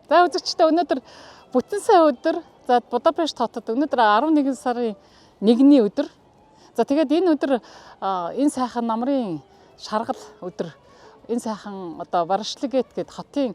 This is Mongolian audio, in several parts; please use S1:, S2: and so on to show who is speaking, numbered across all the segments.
S1: За үзэгчдээ өнөөдөр бүтэн сая өдөр. За Будапешт хотод өнөөдөр 11 сарын 1-ний өдөр. За тэгээд энэ өдөр энэ сайхан намрын шаргал өдөр. Энэ сайхан одоо Варшлагет гээд хотын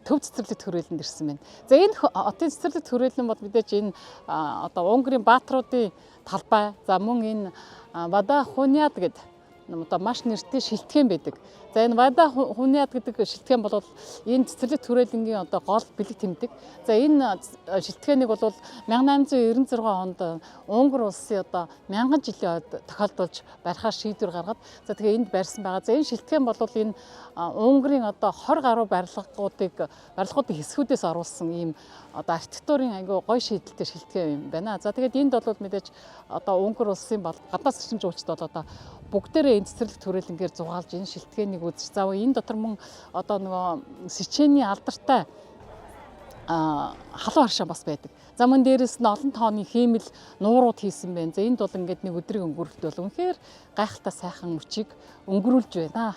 S1: төв цэцэрлэгт хүрээлэнд ирсэн байна. За энэ хотын цэцэрлэгт хүрээлэн бол мэдээж энэ одоо Унгарын баатруудын талбай. За мөн энэ Вада Хуняд гэдэг одоо маш нэртэй шилтгэн байдаг. За энэ Вада Хуняд гэдэг шилтгэн бол энэ цэцэрлэгт хүрээлэнгийн одоо гол бэлэг тэмдэг. За энэ шилтгэнийг бол 1896 онд Унгар улсын одоо 1000 жилийн тохиолдуулж барихаар шийдвэр гаргаад за тэгээ энд барьсан байгаа. За энэ шилтгэн бол энэ Унгарын одоо 20 гаруй барилгуудын хэсгүүдээс оруулсан ийм одоо архитектурын айгүй гоё шийдэлтэй шилтгэн юм байна. За тэгээд энд бол мэдээж одоо Унгар улсын гадаад зочин жуулчд бол одоо бүгдээрээ энэ цэцэрлэгт хүрээлэнгээр зугаалж энэ шилтгэнийг үзэж зав. Энэ дотор мөн одоо нөгөө Сечений алдартай халуун харшаа бас байдаг. За мөн дээрэс нь олон тооны хиймэл нуурууд хийсэн байна. За энд бол ингээд нэг өдрийн өнгөрөлт бол үнэхээр гайхалтай сайхан мөчийг өнгөрүүлж байна.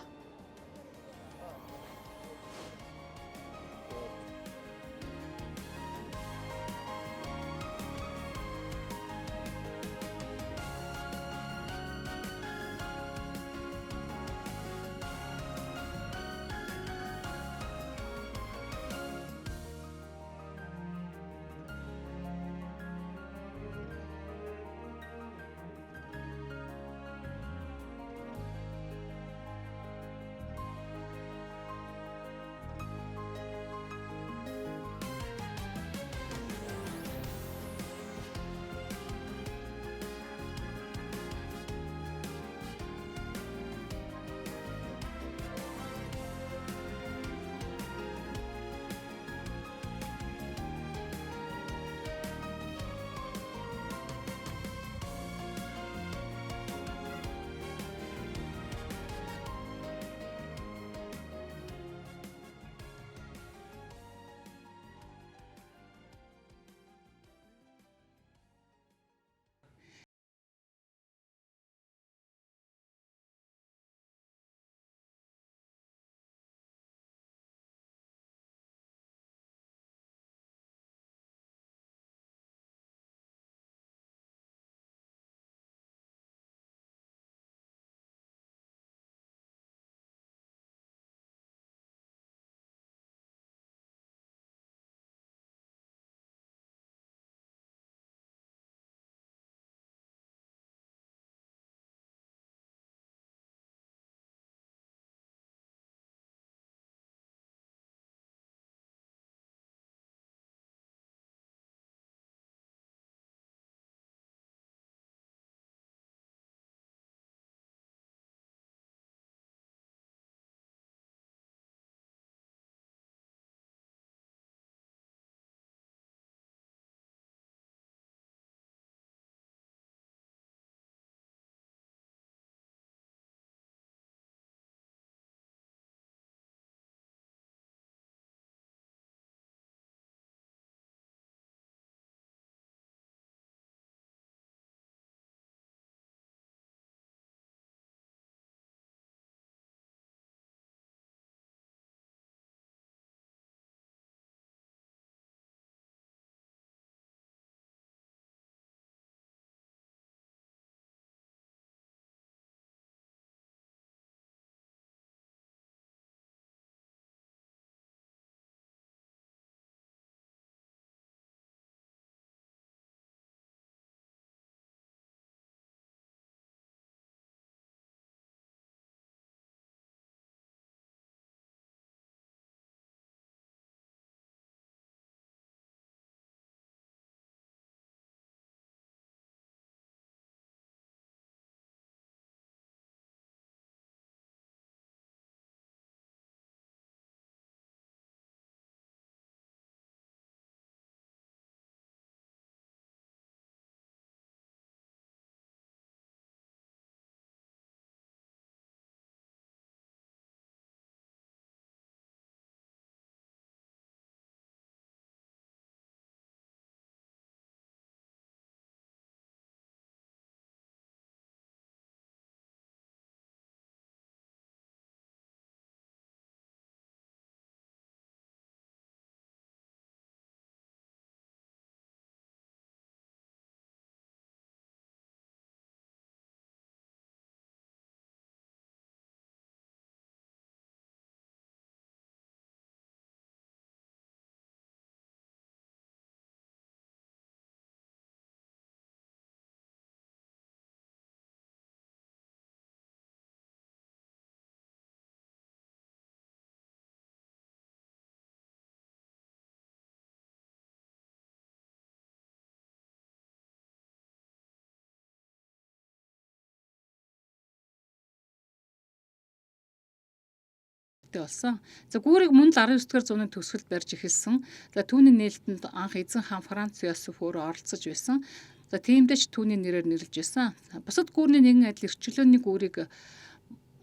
S1: хэрэгтэй болсон. За гүүрийг мөн л 19-р зууны төгсгөлд барьж эхэлсэн. За түүний нээлтэнд анх эзэн хаан Франц Йосеф өөрөө оролцож байсан. За тиймдээ ч түүний нэрээр нэрлэж байсан. Бусад гүүрний нэгэн адил эрхчлөөний гүүрийг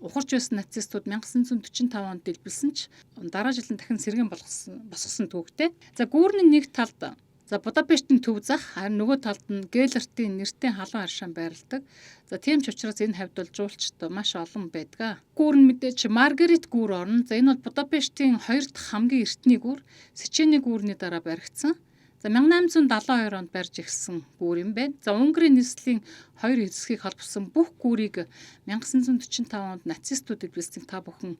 S1: ухарч байсан нацистууд 1945 онд дэлбэлсэн ч дараа жил нь дахин сэргээн босгосон түүхтэй. За гүүрний нэг талд Будапештийн төв зах, харин нөгөө талд нь Гелертийн нэртэй халуун харшаан байрладаг. За тийм ч учраас энэ хавьд бол жуулчд маш олон байдаг. Гүүр нь мэдээж Маргарит гүүр орно. За энэ бол Будапештийн 2 дахь хамгийн эртний гүүр, Сечени гүүрний дараа баригдсан. За 1872 онд барьж эхэлсэн гүүр юм байна. За Унгарын нийслэлийн 2 хэсгийг холбосон бүх гүүрийг 1945 онд нацистууд дэлбэлсэн та бүхэн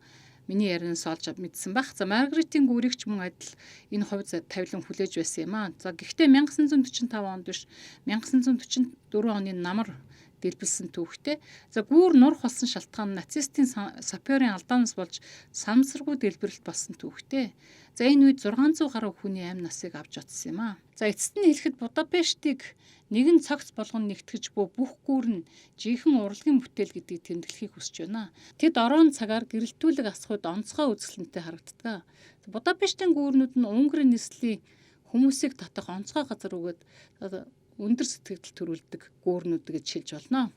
S1: миний ярианаас олж мэдсэн байх. За Маргаритийн гүүрийг ч мөн адил энэ хувь тавилан хүлээж байсан юм аа. За гэхдээ 1945 онд биш 1944 оны намар дэлбэлсэн түүхтэй. За гүүр нурах болсон шалтгаан нь нацистийн саперын алдаанаас болж санамсаргүй дэлбэрэлт болсон түүхтэй. За энэ үед 600 гаруй хүний амь насыг авч утсан юм аа. За эцэст нь хэлэхэд Будапештийг нэгэн цогц болгон нэгтгэж бүх гүүр нь жинхэнэ урлагийн бүтээл гэдгийг тэмдэглэхийг хүсэж байна. Тэд орон цагаар гэрэлтүүлэг асахуйд онцгой үзэсгэлэнтэй харагддаг. Будапештийн гүүрнүүд нь Унгарын нийслэлийн хүмүүсийг татах онцгой газар өгөөд өндөр сэтгэл төрүүлдэг гүүрнүүд гэж хэлж болно.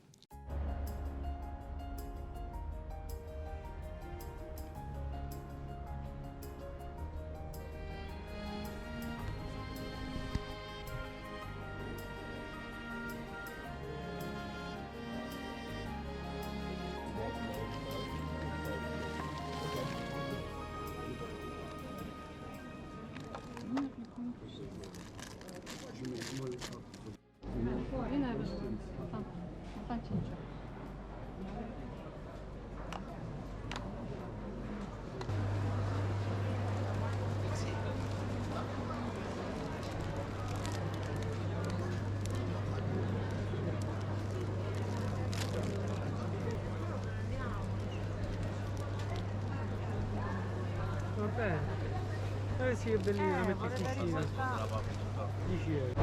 S2: Vabbè, sì, è bellina, metti Cristina. €10.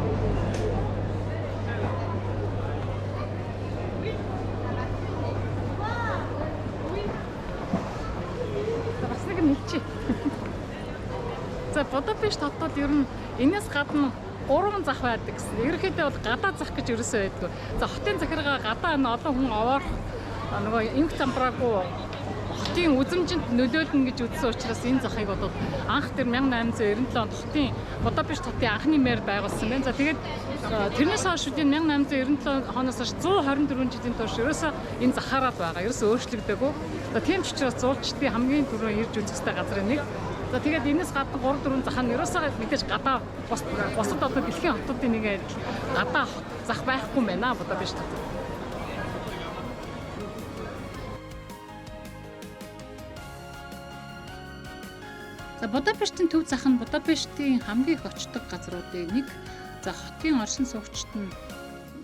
S1: Бас нэг хэлчих. За Будапешт хотод ер нь энэс гадна 3 зах байдаг гэсэн. Ерөнхийдөө бол гадаа зах гэж ерөөсөө байдгүй. За хотын захиргаа гадаа нь олон хүн овоорох нөгөө инх замбраагүй хотын үзэмжинд нөлөөлнө гэж үзсэн учраас энэ захыг бол анх тэр 1897 онд хотын Будапешт хотын анхны мэр байгуулсан байна. За тэгээд тэрнээс хойш үдийн 1897 оноос хойш 124 жилийн турш ерөөсөө энэ захаараад байгаа. Ерөөсөө өөрчлөгдөөгүй. За тийм ч учраас зуулчдын хамгийн түрүү ирж үзэх ёстой газрын нэг. За тэгээд энэс гадна 3-4 зах нь ерөөсөө мэдээж гадаа бусад одоо дэлхийн хотуудын нэг адил гадаа зах байхгүй юм байна Будапешт хотод. За Будапештийн төв зах нь Будапештийн хамгийн их очдог газруудын нэг. За хотын оршин суугчид нь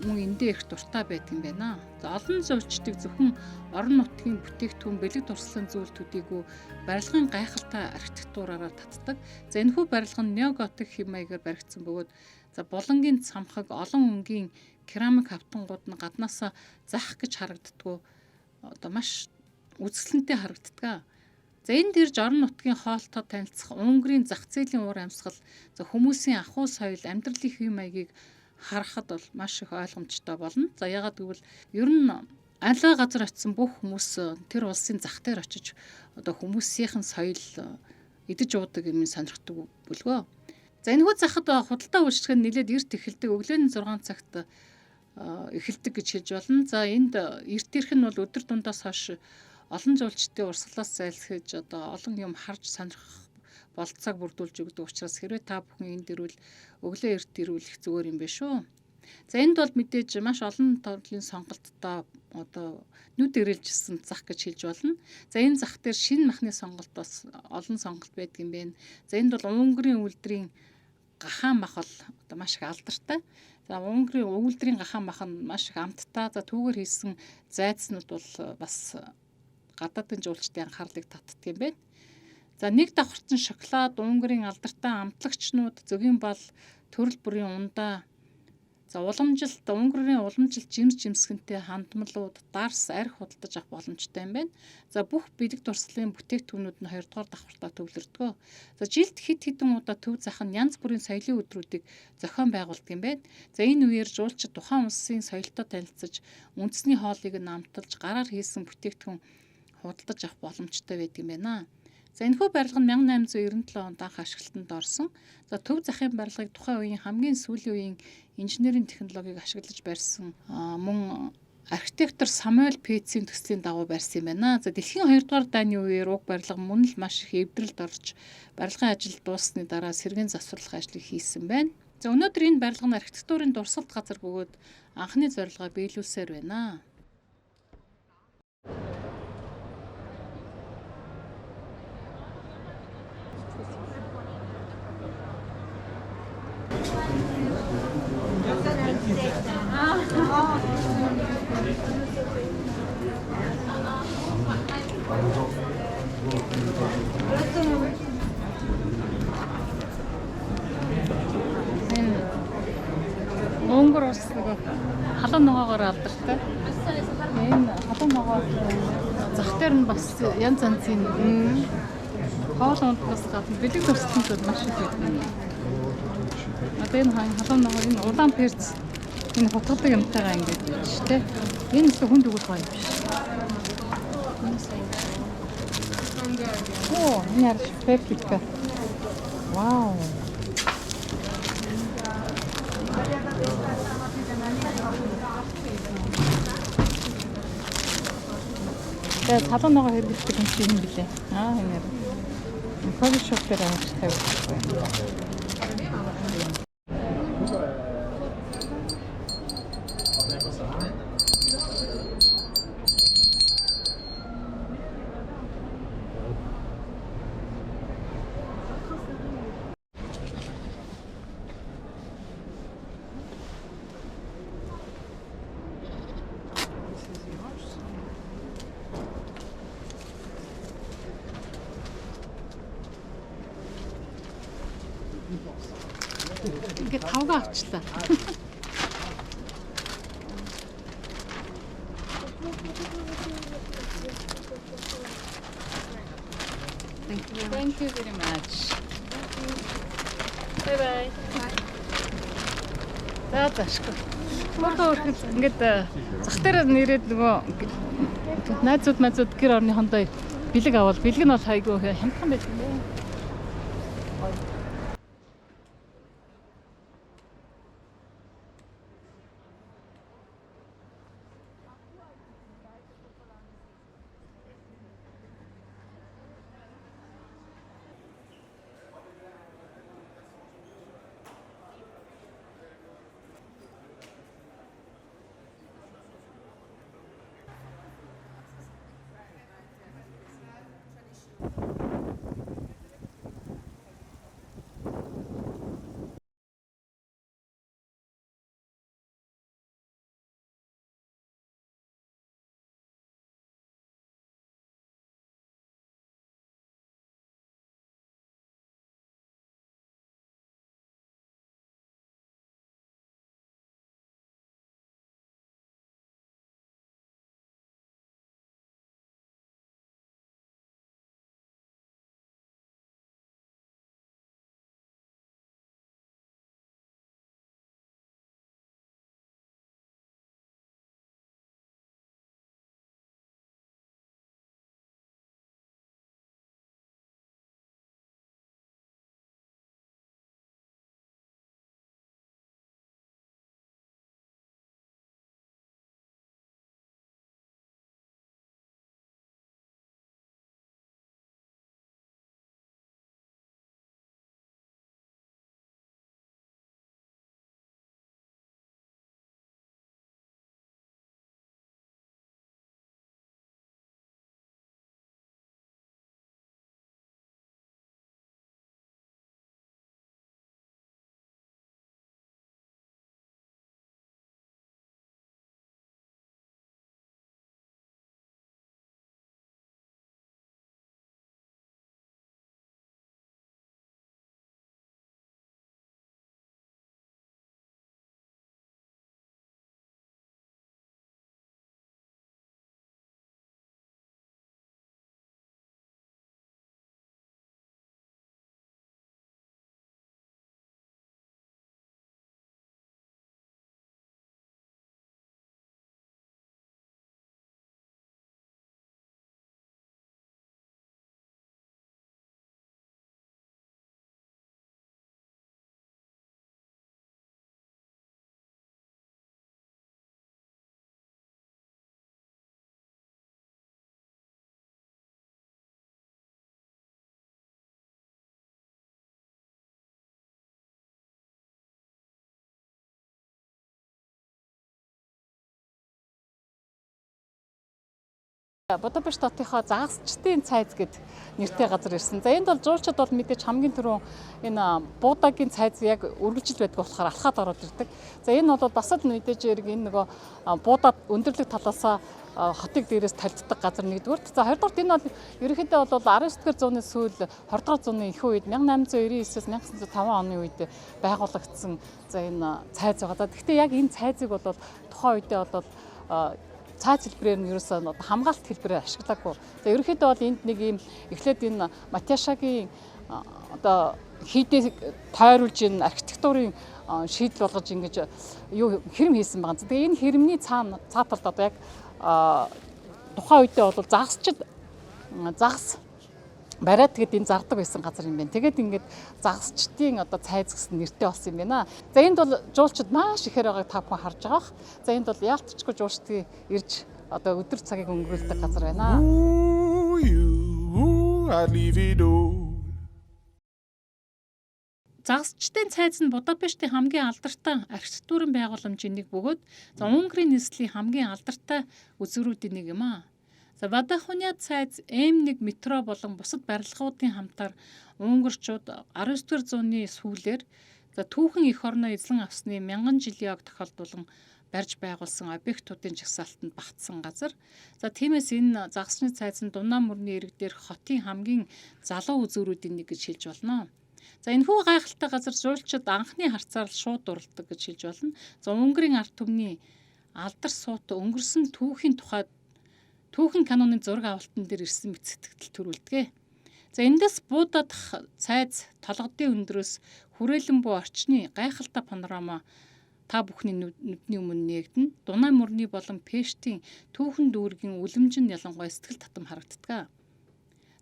S1: мөн эндээ их дуртай байдаг юм байна. За олон зуульчдыг зөвхөн орон нутгийн бүтээгдэхүүн бэлэг дурслан зүйл төдийгүй барилгын гайхалтай архитектураараа татдаг. За энэхүү барилга нь неоготик хэм маягаар баригдсан бөгөөд за булангийн цамхаг олон өнгийн керамик хавтангууд нь гаднаасаа зах гэж харагддаггүй одоо маш үзэсгэлэнтэй харагддаг. За энд ирж орон нутгийн хоолтой танилцах Унгарын зах зээлийн уур амьсгал, за хүмүүсийн ахуй соёл, амьдралын хэв маягийг харахад бол маш их ойлгомжтой болно. За ягаад гэвэл ер нь аль газар очисон бүх хүмүүс тэр улсын зах дээр очиж одоо хүмүүсийнхэн соёл идэж уудаг юм сонирхдаг бүлгөө. За энэхүү захад худалдаа үйлчлэг нь нэлээд эрт эхэлдэг. Өглөөний 6 цагт эхэлдэг гэж хэлж болно. За энд эрт ирэх нь бол өдөр дундаас хойш олон жуулчдын урсгалаас зайлсхийж одоо олон юм харж сонирхох болцоог бүрдүүлж өгдөг учраас хэрвээ та бүхэн энд ирвэл өглөө эрт ирвэл их зүгээр юм байна шүү. За энд бол мэдээж маш олон төрлийн сонголттой одоо нүд ирэлжсэн зах гэж хэлж болно. За энэ зах дээр шинэ махны сонголт бас олон сонголт байдаг юм байна. За энд бол Унгарын үйлдвэрийн гахаан мах бол одоо маш их алдартай. За Унгарын үйлдвэрийн гахаан мах нь маш их амттай. За түүгээр хийсэн зайдснууд бол бас гадаадын жуулчдын анхаарлыг татдаг юм байна. За нэг давхарчин шоколад, Унгарын алдартай амтлагчнууд, зөгийн бал, төрөл бүрийн ундаа, За уламжилт өнгөрийн уламжилт жимсгэнтэй хандмалууд дарс арх худалдаж авах боломжтой юм байна. За бүх бэлэг дурслын бүтээгдэхүүнүүд нь 2 дугаар давхартаа төвлөрдөг. За жилд хэд хэдэн удаа төв зах нь янз бүрийн соёлын өдрүүдийг зохион байгуулдаг юм байна. За энэ үеэр жуулчид тухайн улсын соёлтой танилцж, үндэсний хоолыг нь амталж, гараар хийсэн бүтээгдэхүүн худалдаж авах боломжтой байдаг юм байна. За энэхүү барилга нь 1897 онд анх ашиглалтанд орсон. За төв захын барилгыг тухайн үеийн хамгийн сүүлийн үеийн инженерийн технологиг ашиглаж барьсан мөн архитектор Самуэль Петцийн төслийн дагуу барьсан юм байна. За дэлхийн 2 дугаар дайны үеэр уг барилга мөн л маш их эвдрэлд орж барилгын ажил дууссаны дараа сэргээн засварлах ажлыг хийсэн байна. За өнөөдөр энэ барилга нь архитектурын дурсгалт газар бөгөөд анхны зорилгоо биелүүлсээр байна. Монгол улс нэг халуун ногоогоор алдартай. Энэ халуун ногоо зах дээр нь бас янз янзын хоол ундаас гадна бэлэг дурсгалууд маш их байдаг. Одоо энэ халуун ногоо энэ улаан перц энэ хутгадаг юмтайгаа ингэж байна шүү дээ. Энэ зөв хүнд өгөх гоё юм биш. Оо, энэ яар пеприка. Вау. Тэгээд халуун ногоо хэрэглэдэг юм шиг юм билээ. Энэ яар. Кофе шоп дээр авч тавьчихсан. Ингээд тавга авчлаа. Thank you very much. Bye bye. За зашгүй. Өөрөөр ингээд зах дээр нэрээд нөгөө найзууд гэр орны хондоо бэлэг авал бэлэг нь бол хайгуу хямдхан байдаг юм байна. Будапешт хотынхоо загасчдын цайз гэд нэртэй газар ирсэн. За энд бол жуулчид бол мэдээж хамгийн түрүү энэ Будагийн цайз яг үргэлжил байдаг болохоор алхаад ороод ирдэг. За энэ бол бас л мэдээж энэ нөгөө Будад өндөрлөг талаасаа хотыг дээрээс талддаг газар нэгдүгээр. За хоёрдугаар энэ бол ерөнхийдөө бол 19-р зууны сүүл 20-р зууны ихэнх үед 1899-с 1905 оны үед байгуулагдсан за энэ цайз байгаа. Гэхдээ яг энэ цайзыг бол тухайн үедээ бол цайз хэлбэрээр нь ерөөсөө хамгаалалт хэлбэрээр ашиглаагүй. За ерөнхийдөө бол энд нэг юм эхлээд энэ Матяшагийн одоо хийдээ тойруулж энэ архитектурын шийдэл болгож ингэж юу хэрэм хийсэн байгаа. Тэгээ энэ хэрэмний цааталд одоо яг тухайн үедээ бол загас бариад тэгээд энэ зардаг байсан газар юм байна. Тэгээд ингээд загасчдын одоо цайз гэсэн нэртэй болсон юм байна. За энд бол жуулчид маш ихээр байгааг та бүхэн харж байгаа. За энд бол яалтчгүй жуулчдын ирж одоо өдөр цагийг өнгөрүүлдэг газар байна. Загасчдын цайз нь Будапештийн хамгийн алдартай архитектурын байгууламжийн нэг бөгөөд за Унгарын нийслэлийн хамгийн алдартай үзүүрүүдийн нэг юм аа. За Вадахуняа цайз М1 метро болон бусад барилгуудын хамтаар унгарчууд 19-р зууны сүүлээр за түүхэн эх орноо эзлэн авсны 1000 жилийн ог тохиолдуулан барьж байгуулсан объектуудын жагсаалтанд багтсан газар. За тиймээс энэ загасчны цайз нь Дунаа мөрний ирэг дээрх хотын хамгийн залуу үзүүрүүдийн нэг гэж хэлж болно. За энэхүү гайхалтай газар жуулчид анхны харцаар шууд дурлдаг гэж хэлж болно. За Унгарын ард түмний алдар суут өнгөрсөн түүхэн каноны зураг авалтан дээр ирсэн мэт сэтгэл төрүүлдэг. За эндээс Будадах цайз толгодын өндрөөс хүрээлэн буй орчны гайхалтай панорама та бүхний нүдний өмнө нээгдэнэ. Дунаа мөрний болон Пештийн түүхэн дүүргийн үлэмжин ялангуяа сэтгэл татам харагддаг.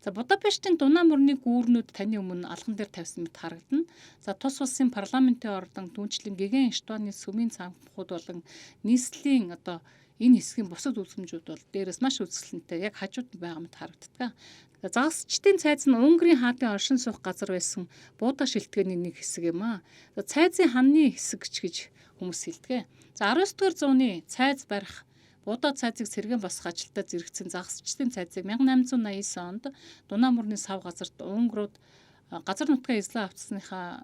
S1: За Будапештийн Дунаа мөрний гүүрнүүд таны өмнө алган дээр тавьсан мэт харагдана. За тус улсын парламентын ордон түүнчлэн гэгэн Эстонийн сүмийн цамхууд болон нийслэлийн одоо энэ хэсгийн бусад үзмжүүд бол дээрээс маш үзэсгэлэнтэй яг хажууд нь байгаа мэт харагддаг. Загасчдын цайз нь Унгарын хаадын оршин суух газар байсан Буда шилтгэний нэг хэсэг юм аа. Цайзын ханны хэсэг гэж хүмүүс хэлдэг. За 19-р зууны цайз барих Буда цайзыг сэргэн босгох ажилдаа зэрэгцсэн загасчдын цайзыг 1889 онд Дунаа мөрний сав газарт Унгрууд газар нутгаа эзлэн авцсныхаа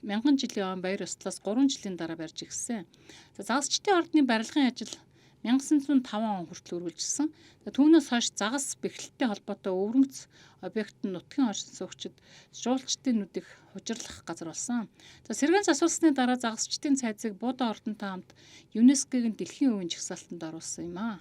S1: 1000 жилийн он баяр ёслолоос 3 жилийн дараа барьж ирсэн. За загасчдын ордны барилгын ажил 1905 он хүртэл үргэлжилсэн. Түүнээс хойш загас бэхлэлтэй холбоотой өвөрмөц объект нь нутгийн оршин суугчид жуулчдын нүдийг хужирлах газар болсон. За сэргэн засвалсны дараа загасчдын цайзыг Буда ордонтой хамт ЮНЕСКОгийн дэлхийн өвийн жагсаалтанд оруулсан юм аа.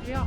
S1: Ja.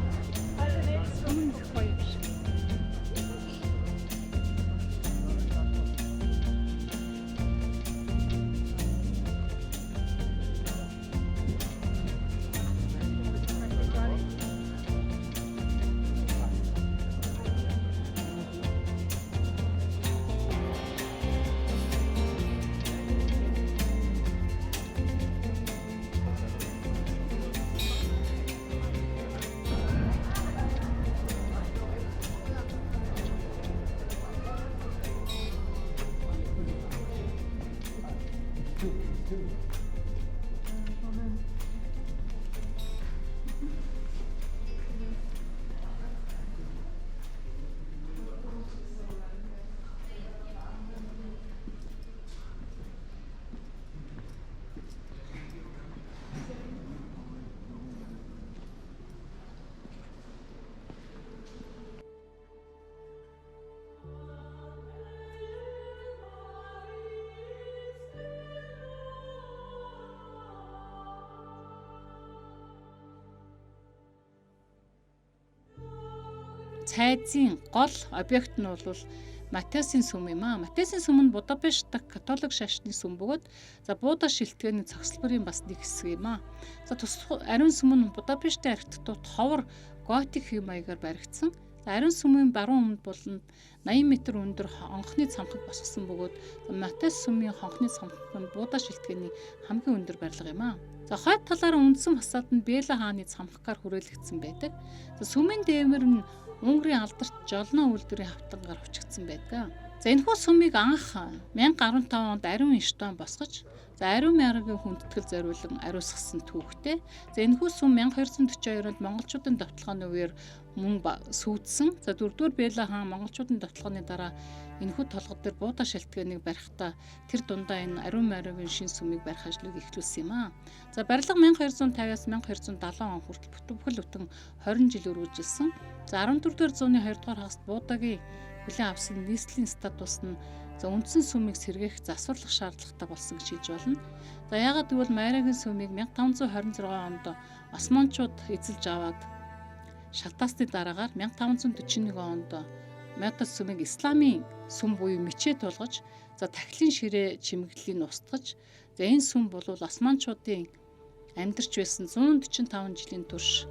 S1: Цайзын гол объект нь бол Матясын сүм юм аа. Матясын сүм нь Будапешт дахь католик шашны сүм бөгөөд за Буда шилтгэний цогцлборын бас нэг хэсэг юм аа. За ариун сүм нь Будапештийн архитектурт ховор готик хэм маягаар баригдсан. За ариун сүмийн баруун өмнөд болонд 80 м өндөр хонхны цамхаг босгосон бөгөөд Матес сүмийн хонхны цамхаг нь Будда шилтгэний хамгийн өндөр барилга юм аа. За хойд талаараа үндсэн фасаданд Бэла хааны цамхгаар хүрээлэгдсэн байдаг. За сүмийн дээвэр нь Унгарын алдарт жолноо үйлдвэрийн хавтангаар хувьчигдсан байдаг. За энэхүү сүмийг анх 1015 онд ариун Эштон босгож, ариун мярагийн хүндэтгэл зориулан ариусгасан түүхтэй. За энэхүү сүм 1242 онд монголчуудын довтлооны үеэр мөн сүйдсэн. За 4-р Бэла хаан монголчуудын довтлооны дараа энэхүү толгод дээр Будда шилтгэнийг барихдаа тэр дундаа энэ ариун мярагийн шин сүмийг барих ажлыг эхлүүлсэн юм аа. За барилга 1250-аас 1270 он хүртэл бүхэл бүтэн 20 жил үргэлжилсэн. За 14-р зууны 2-р хагаст Буддагийн хүлээн авсан нийслэлийн статус нь үндсэн сүмийг сэргээх засварлах шаардлагатай болсон гэж хэлж болно. За яагаад гэвэл Майрагийн сүмийг 1526 онд Османчууд эзэлж аваад шалтаасны дараагаар 1541 онд Матес сүмийг исламын сүм буюу мечет болгож, тахилын ширээ чимэглэлийг устгаж, энэ сүм бол Османчуудын амьдарч байсан 145 жилийн турш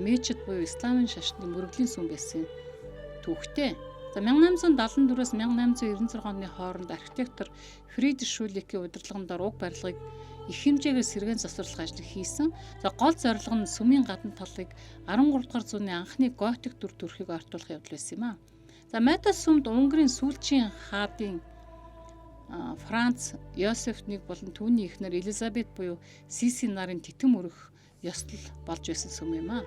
S1: мечет буюу исламын шашны мөрөглийн сүм байсан түүхтэй. 1874-аас 1896 оны хооронд архитектор Фрид Шүликийн удирдлагын дор уг барилгыг их хэмжээгээр сэргээн засварлах ажлыг хийсэн. Гол зорилго нь сүмийн гадна талыг 13 дугаар зууны анхны готик дүр төрхийг ортуулах явдал байсан юм аа. Матес сүмд Унгарын сүүлчийн хаадын Франц Йосеф-ыг болон түүний эхнэр Элизабет буюу Сиси нарын тэтэм өрөх ёслол болж байсан сүм юм аа.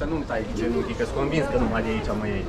S3: Să nu tai genunchii, că-s convins că nu mai de aici mă iei.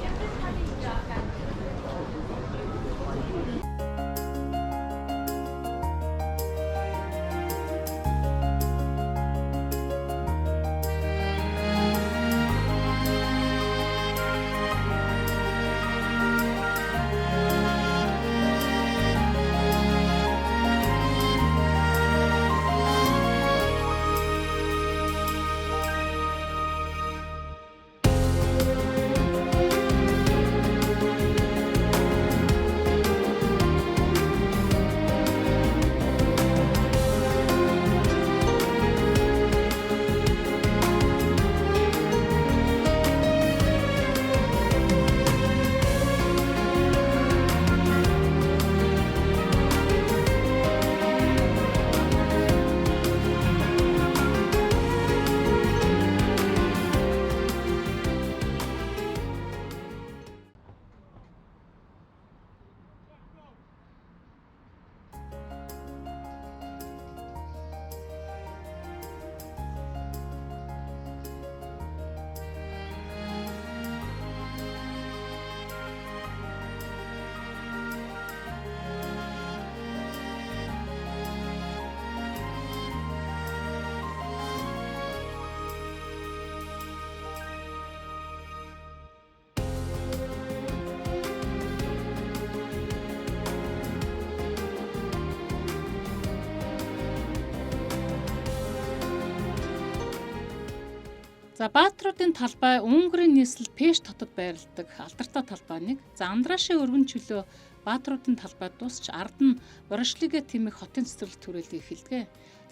S1: Баатруудын талбай Унгарын нийслэл Пеш хотод байрладаг алдартай талбай нэг. Андрашийн өргөн чөлөө Баатруудын талбайд дуусч ард нь Ворошлигэ тэмэх хотын цэцэрлэг түрээлийг эхэлдэг.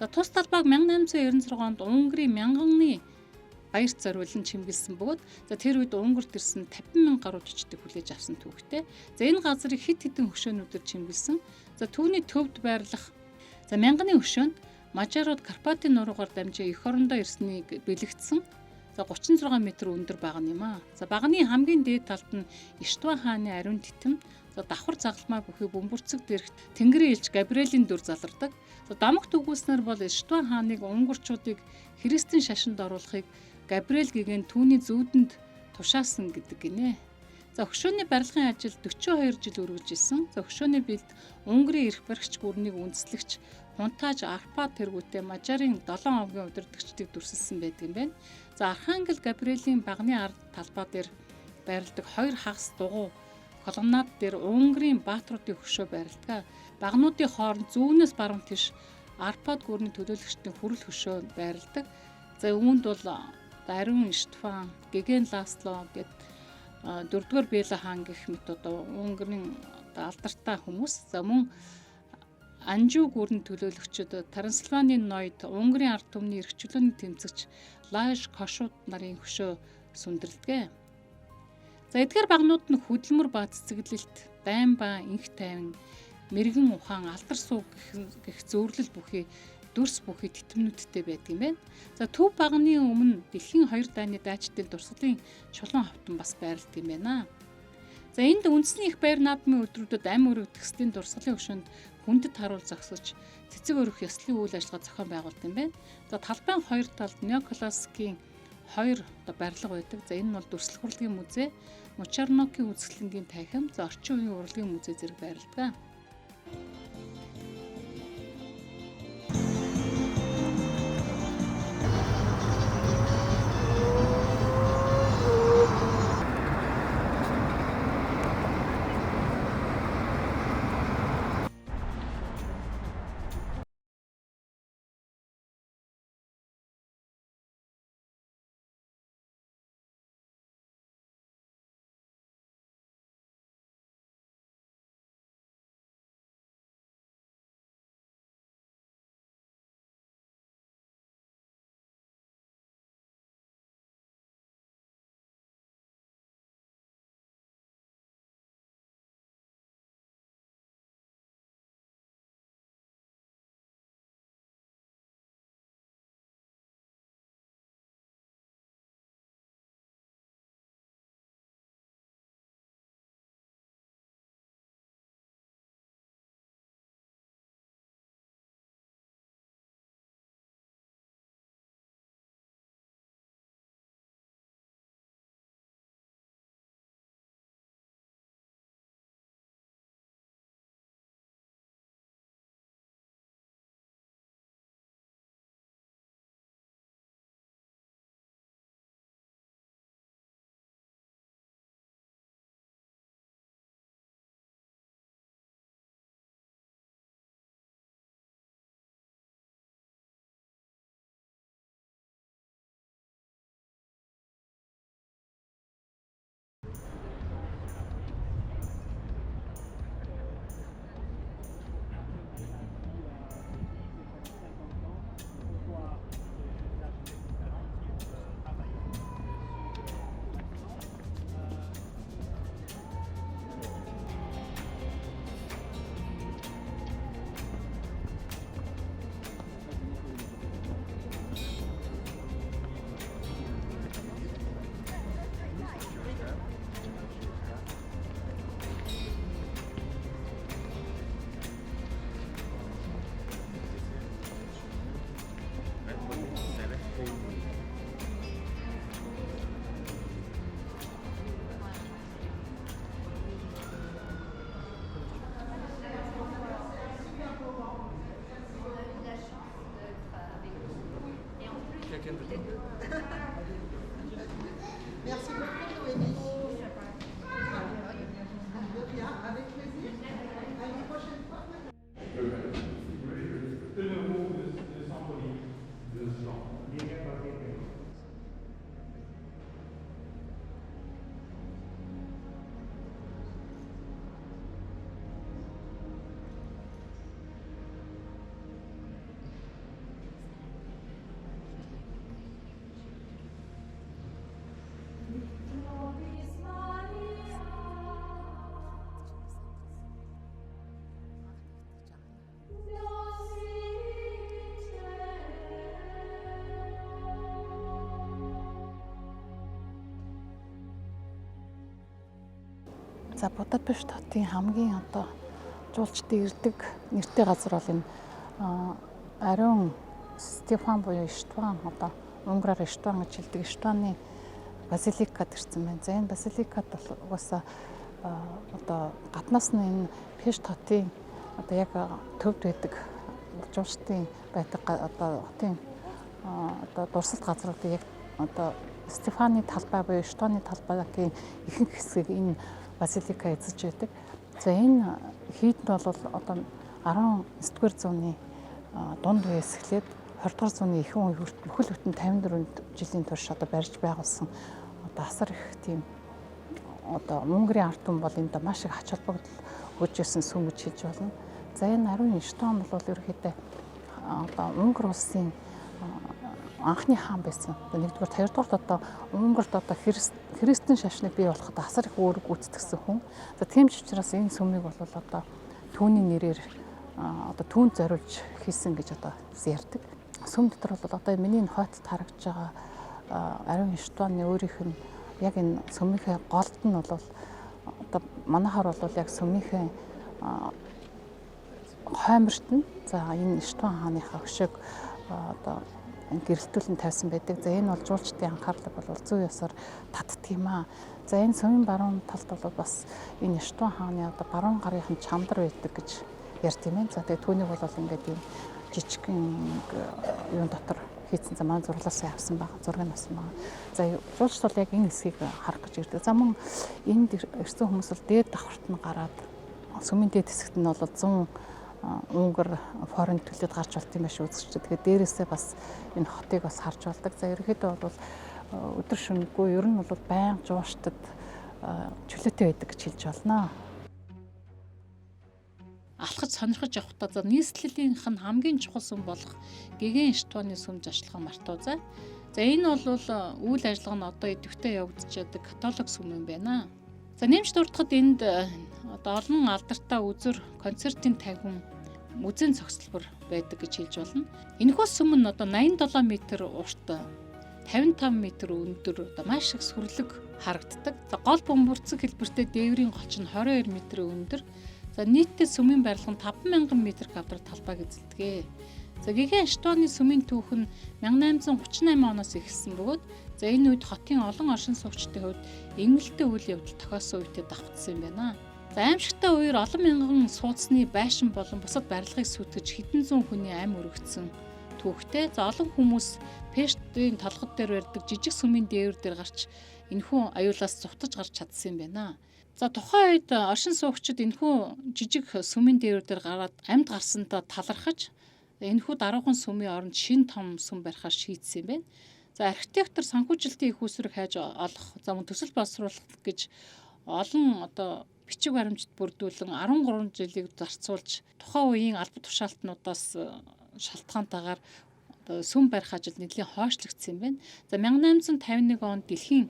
S1: Тус талбайг 1896 онд Унгарын мянганы баярт зориулан чимгэлсэн бөгөөд тэр үед Унгарт ирсэн 50,000 гаруй жижигтэй хүлээж авсан түүхтэй. Энэ газрыг хэд хэдэн хөшөөнүүдээр чимгэлсэн. Түүний төвд байрлах мянганы хөшөөнд Мажарууд Карпатын нуруугаар дамжин эх орондоо ирснийг бэлэгдсэн. За 36 м өндөр багна юм аа. За багны хамгийн дээд талд нь Иштван хааны ариун титэм, за давхар загалмай бүхий бөмбөрцөг дээрх Тэнгэрийн элч Габриэлийн дүр залардаг. За дамагт үгүйснээр бол Иштван хааныг унгарчуудыг Христийн шашинд оруулахыг Габриэл гэгэн түүний зүүдэнд тушаасан гэдэг гинэ. За хөшөөний барилгын ажил 42 жил үргэлжилсэн. За хөшөөний бэлд Унгарын эрх баригч гүрнийг үндэслэгч Хунтааж Арпад тэргүүтээ Мажарын 7 овгийн удирдагчдыг дүрсэлсэн байдаг юм байна. За Архангел Габриэлийн багны ард талбай дээр байрладаг 2 хагас дугуй колоннад дээр Унгарын баатруудын хөшөө байрладаг. Багнуудын хооронд зүүнээс баруун тийш Арпад гүрний төлөөлөгчдийн хүрэл хөшөө байрладаг. За үүнд бол Ариун Иштван, Геген Ласло гэд 4-р Бэла хаан гэх мэт одоо Унгарын алдартай хүмүүс. За мөн Анжу гүрний төлөөлөгчд Трансильванийн ноёд Унгарын ард түмний эрхчлөөний тэмцэгч Лаж Кошууд нарын хөшөө сүндэрлэдэг. За эдгээр багнууд нь хөдөлмөр ба цэцэглэлт, дайн ба инх тайван, мэрэгэн ухаан, алдар суу гэх зөөрлөл бүхий дүрс бүхий титэмнүүдтэй байдаг юм байна. За төв багны өмнө дэлхийн 2 дайны дайчдын дурсгалын чулуун хавтан бас байрладаг юм байна. За энд үндэсний их баяр наадмын өдрүүдэд ам өрөг төгсдийн дурсгалын өшөөнд хүндэт харуул зогсож цэцэг өрөх ёслолын үйл ажиллагаа зохион байгуулдаг юм байна. За талбайн хоёр талд неоклассикийн 2 барилга байдаг. За энэ нь бол дүрслэх урлагийн музей, Мочарнокийн үзэсгэлэнгийн танхим, за орчин үеийн урлагийн музей зэрэг байрладаг.
S4: Merci beaucoup, Noémie. De rien, avec plaisir. À une prochaine fois.
S1: За Будапешт хотын хамгийн одоо жуулчдын ирдэг нэртэй газар бол энэ ариун Стефан буюу Иштван одоо унгараар Иштван гэж хэлдэг Иштваны базиликад ирсэн байна. За энэ базиликад бол угаасаа одоо гаднаас нь энэ Пешт хотын одоо яг төвд байдаг жуулчдын байдаг одоо хотын одоо дурсалт газруудыг яг одоо Стефаны талбай буюу Иштваны талбайгийн ихэнх хэсгийг энэ базилика эзэж байдаг. За энэ хийдэнд бол одоо 19-р зууны дунд үеэс эхлээд 20-р зууны ихэнх үе хүртэл бүхэл бүтэн 54 жилийн турш одоо барьж байгуулсан одоо асар их тийм одоо Унгарийн ард түмэн бол энд маш их ач холбогдол өгж ирсэн сүм гэж хэлж болно. За энэ ариун Иштван бол ерөөхдөө одоо Унгар улсын анхны хаан байсан. Нэгдүгээр, хоёрдугаар одоо Унгарт одоо христэн шашныг бий болоход асар их үүрэг гүйцэтгсэн хүн. За тийм ч учраас энэ сүмийг бол одоо түүний нэрээр одоо түүнд зориулж хийсэн гэж одоо ярьдаг. Сүм дотор бол одоо миний энэ хойд харагдж байгаа ариун Иштваны өөрийнх нь яг энэ сүмийнхээ голд нь бол одоо манайхаар бол яг сүмийнхээ хойморт нь за энэ Иштван хааныхаа өшөөг одоо гэрэлтүүлэн тавьсан байдаг. За энэ бол жуулчдын анхаарлыг бол зүй ёсоор татдаг юм аа. За энэ сүмийн баруун талд бол бас энэ Иштван хааны одоо баруун гарынхан чамдар байдаг гэж ярьд юм байна. За тэгээ түүнийг бол ингээд ийм жижигхэн юун дотор хийцэн за маань зурлаасаа авсан байгаа. Зургийг авсан байгаа. За жуулчд бол яг энэ хэсгийг харах гэж ирдэг. За мөн энд ирсэн хүмүүс бол дээд давхарт нь гараад сүмийн дээд хэсэгт нь бол 100 Унгар форин төлөд гарч болт юм биш үзэгч. Тэгэхээр дээрээсээ бас энэ хотыг бас харж болдог. За ерөнхийдөө бол өдөр шөнөгүй ер нь бол байнга жуулчдад чөлөөтэй байдаг гэж хэлж болно. Алхаж сонирхож явахдаа за нийслэлийнх нь хамгийн чухал сүм болох Гэгэн Иштваны сүм зашлахаа мартуу за. За энэ бол үйл ажиллагаа нь одоо идэвхтэй явагдаж байдаг католик сүм юм байна. За нэмж дурдахад энд одоо олон алдартай үзүр, концертын тавин, музейн цогцлбор байдаг гэж хэлж болно. Энэхүү сүм нь одоо 87 м урт, 55 м өндөр одоо маш их сүрлэг харагддаг. За гол бөмбөрцөг хэлбэртэй дээврийн голч нь 22 м өндөр. За нийтдээ сүмийн барилга нь 5000 м2 талбайг эзэлдэг. За Гэгэн Иштваны сүмийн түүх нь 1838 оноос эхэлсэн бөгөөд за энэ үед хотын олон оршин суугчдын хувьд эмгэлтэй үйл явдал тохиолсон үедээ давтсан юм байна. За аимшигтай үеэр олон мянган суудсны байшин болон бусад барилгыг сүтгэж хэдэн зуун хүний амь өргөцсөн түүхтэй. За олон хүмүүс Пештийн толгод дээр барьдаг жижиг сүмийн дээвэр дээр гарч энэхүү аюулаас зугтаж гарч чадсан юм байна. За тухайн үед оршин суугчид энэхүү жижиг сүмийн дээвэр дээр гараад амьд гарсантаа талархаж энэхүү даруухан сүмийн оронд шин том сүм барихаар шийдсэн юм байна. За архитектор санхүүжилтийн их үүсвэрийг хайж олох, за мөн төсөл боловсруулах гэж олон одоо бичиг баримжид бүрдүүлэн 13 жилийг зарцуулж тухайн үеийн албан тушаалтнуудаас шалтгаантайгаар сүм барих ажил нэлийн хойшлогдсон юм байна. За 1851 онд дэлхийн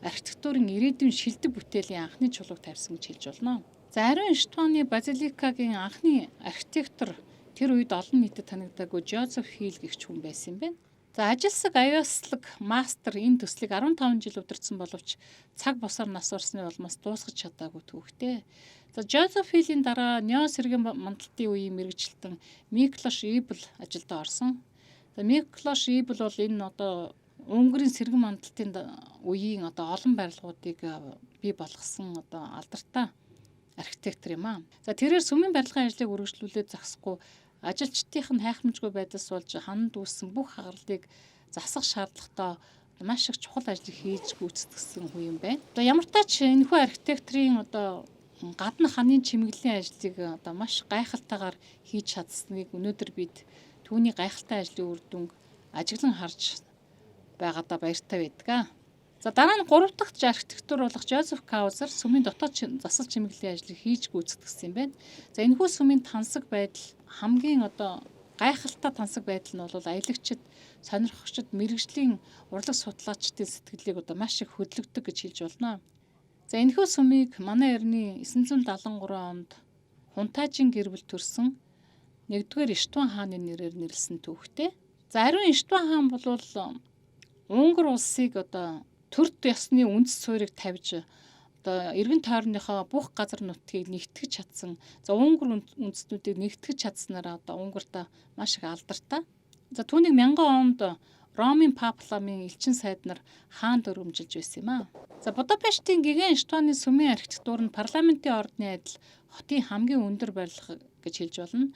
S1: архитектурын ирээдүйн шилдэг бүтээлийн анхны чулууг тавьсан гэж хэлж болно. За ариун Иштваны базиликагийн анхны архитектор тэр үед олон нийтэд танигдаагүй Жозеф Хил гэгч хүн байсан юм байна. За ажилсаг авиаслаг мастер энэ төслийг 15 жил удирдсан боловч цаг бусаар нас орсны улмаас дуусгаж чадаагүй түүхтэй. За Жозеф Хилийн дараа неосэргэн мандалтын үеийн мэргэжилтэн Миклош Ибл ажилд орсон. За Миклош Ибл бол энэ одоо Унгарийн сэргэн мандалтын үеийн одоо олон барилгуудыг бий болгосон одоо алдартай архитектор юм аа. За тэрээр сүмийн барилгын ажлыг үргэлжлүүлээд зогсохгүй ажилчдынх нь хайхрамжгүй байдалс болж ханад үүссэн бүх хагаллыг засах шаардлагатай маш их чухал ажил хийж гүйцэтгэсэн хүн юм байна. Одоо ямар тач энэхүү архитекторын одоо гадна ханы чимэглэлийн ажлыг одоо маш гайхалтайгаар хийж чадсныг өнөөдөр бид түүний гайхалтай ажлын үр дүнг ажиглан харж байгаадаа баяртай байдаг. За дараа нь 3 дахь архитектор болох Жозеф Каузер сүмийн дотоод засал чимэглэлийн ажлыг хийж гүйцэтгсэн юм байна. За энэхүү сүмийн тансаг байдал хамгийн одоо гайхалтай тансаг байдал нь бол аялагчид, сонирхогчид, мэрэгжлийн урлаг судлаачдын сэтгэлийг одоо маш их хөдөлгдөг гэж хэлж болно. За энэхүү сүмийг манай эртний 973 онд Хунтаажийн гэр бүл төрсөн 1-р Иштван хааны нэрээр нэрлсэн түүхтэй. За ариун Иштван хаан бол Унгар улсыг одоо төр ёсны үндэс суурийг тавьж одоо эргэн тойрныхоо бүх газар нутгийг нэгтгэж чадсан. За Унгар үндэстнүүдийг нэгтгэж чадсанараа одоо Унгарт маш их алдартай. За түүнийг 1000 онд Ромын Пап ламын элчин сайд нар хаанд өргөмжилж байсан юм аа. За Будапештийн гигэн Эстоны сүмийн архитектур нь парламентын ордны адил хотын хамгийн өндөр барилга гэж хэлж болно.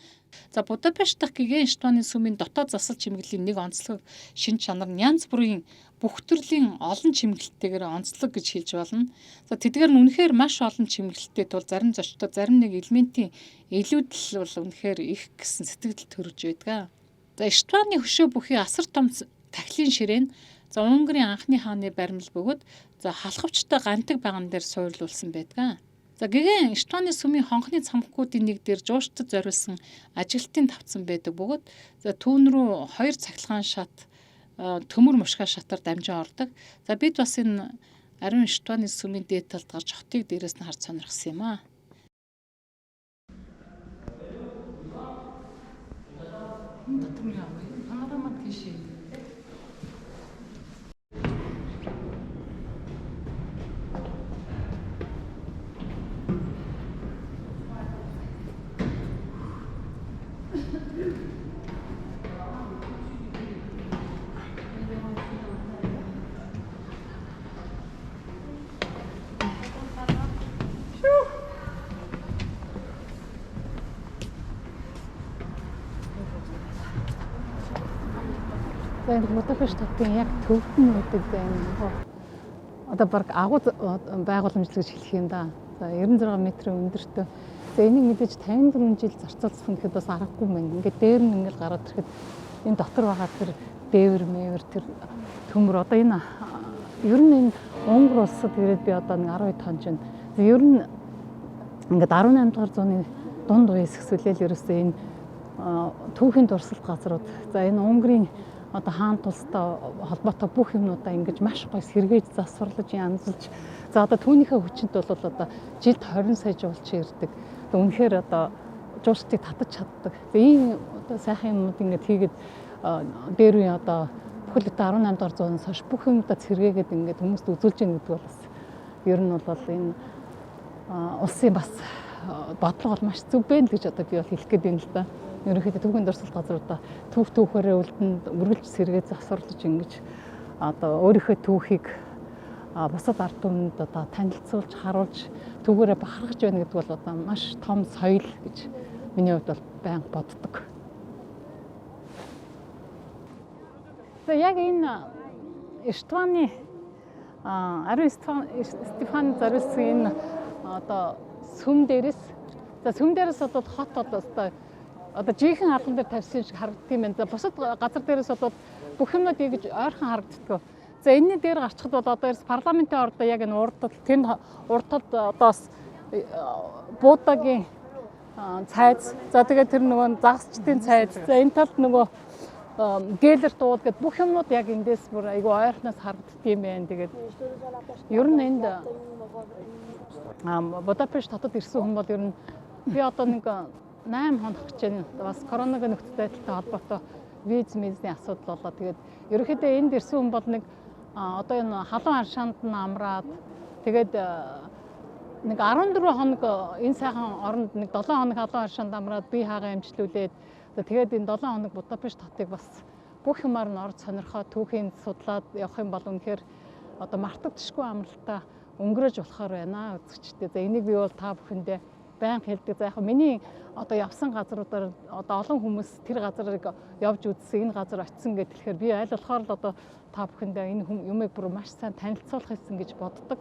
S1: За Будапешт дахь гигэн Эстоны сүмийн дотоод засал чимэглэлийн нэг онцлог шин чанар нь янз бүрийн бүх төрлийн олон чимэглэлтэйгээр онцлог гэж хэлж болно. За тэдгээр нь үнэхээр маш олон чимэглэлтэй тул зарим зочдод зарим нэг элементийн илүүдэл бол үнэхээр их гэсэн сэтгэл төрж байдаг. За Эстоны хөшөө бүхий асар том тахилын ширээн за Унгарын анхны хааны баримл бөгөөд за халахвчтай гантэг баган дээр суйрлуулсан байдаг. За гигэн Эстоны сүмийн хонхны цамхгуудын нэг дээр жууштай зориулсан ажилтны тавцсан байдаг бөгөөд за түүн рүү 2 цахилгаан шат төмөр мушгаа шатаар дамжин ордог. За бид бас энэ ариун Эстоны сүмийн дээд талд гарч хотыг дээрээс нь харж сонирхсан юм аа. За энэ Будапешт хотын яг төвд нь байдаг энэ одоо баг агуу байгууламжлал гэж хэлэх юм да. За 96 м өндөртөө. За энийг мэдээж 54 жил зарцуулсан гэхэд бас аргагүй мэн. Ингээд дээр нь ингээд гараад ирэхэд энэ дотор байгаа тэр дээвэр мэвэр тэр төмөр одоо энэ ер нь энэ Унгар улсад ирээд би одоо 12 тонн чинь. За ер нь ингээд 18 дугаар зууны дунд үеэс эхлээл ерөөсөө энэ түүхийн дурсалт газрууд. За энэ Унгарын одоо хаан тулстай холбоотой бүх юмнуудаа ингэж маш гоё сэргээж засварлаж янзлж за одоо түүнийхээ хүчинд бол одоо жилд 20 сая жуулч ирдэг. Үнэхээр одоо жуулчдыг татаж чаддаг. Ийм одоо сайхан юмнууд ингэж хийгээд дээр үе одоо бүхэл бүтэн 18 дугаар зуунаас хойш бүх юмдаа сэргээгээд ингэж хүмүүст үзүүлж яах гэдэг бол бас ер нь бол энэ улсын бас бодлого бол маш зөв бэ гэж одоо би бол хэлэх гээд байна л да. Ерөнхийдөө түүхийн дурсалт газруудаа түүхээрээ үлдэнд үргэлж сэргээд засварлаж ингэж одоо өөрийнхөө түүхийг бусад ард түмэнд одоо танилцуулж харуулж түүгээрээ бахархаж байна гэдэг бол одоо маш том соёл гэж миний хувьд бол байнга боддог. За яг энэ Эстоны ариун Стефан зориулсан энэ одоо сүм дээрээс за сүм дээрээс одоо хот одоо жинхэнэ алган дээр тавьсан шиг харагддаг юм байна. За бусад газар дээрээс бол бүх юмнууд ингэж ойрхон харагддаг. За энэний дээр гарчхад бол одоо парламентын ордоо яг энэ урдтал тэнд урдталд одоос Будагийн цайз. За тэгээд тэр нөгөө загасчдын цайз. За энэ талд нөгөө гэлэр дууд гэдэг бүх юмнууд яг эндээс бүр айгүй ойрхоноос харагддаг юм байна. Тэгээд ер нь энд Будапешт хотод ирсэн хүн бол ер нь би одоо нэг 8 хоног гэж байна. Бас коронавигийн нөхцөл байдалтай холбоотой визний асуудал болоо. Тэгээд ерөнхийдөө энд ирсэн хүн бол нэг одоо энэ халуун аршаанд нь амраад тэгээд нэг 14 хоног энэ сайхан оронд нэг 7 хоног халуун аршаанд амраад бие хаагаа амжилуулээд тэгээд энэ 7 хоног Будапешт хотыг бас бүх юмар нь орж сонирхоод түүхийн судлаад явах юм бол үнэхээр одоо мартагдшгүй амралтаа өнгөрөөж болохоор байна үзэгчдээ. За энийг би бол та бүхэндээ байнга хэлдэг. За яг миний одоо явсан газруудаар одоо олон хүмүүс тэр газрыг явж үзсэн, энэ газар очисон гэж хэлэхээр би аль болохоор л одоо та бүхэндээ энэ юмыг бүр маш сайн танилцуулах гэсэн гэж боддог.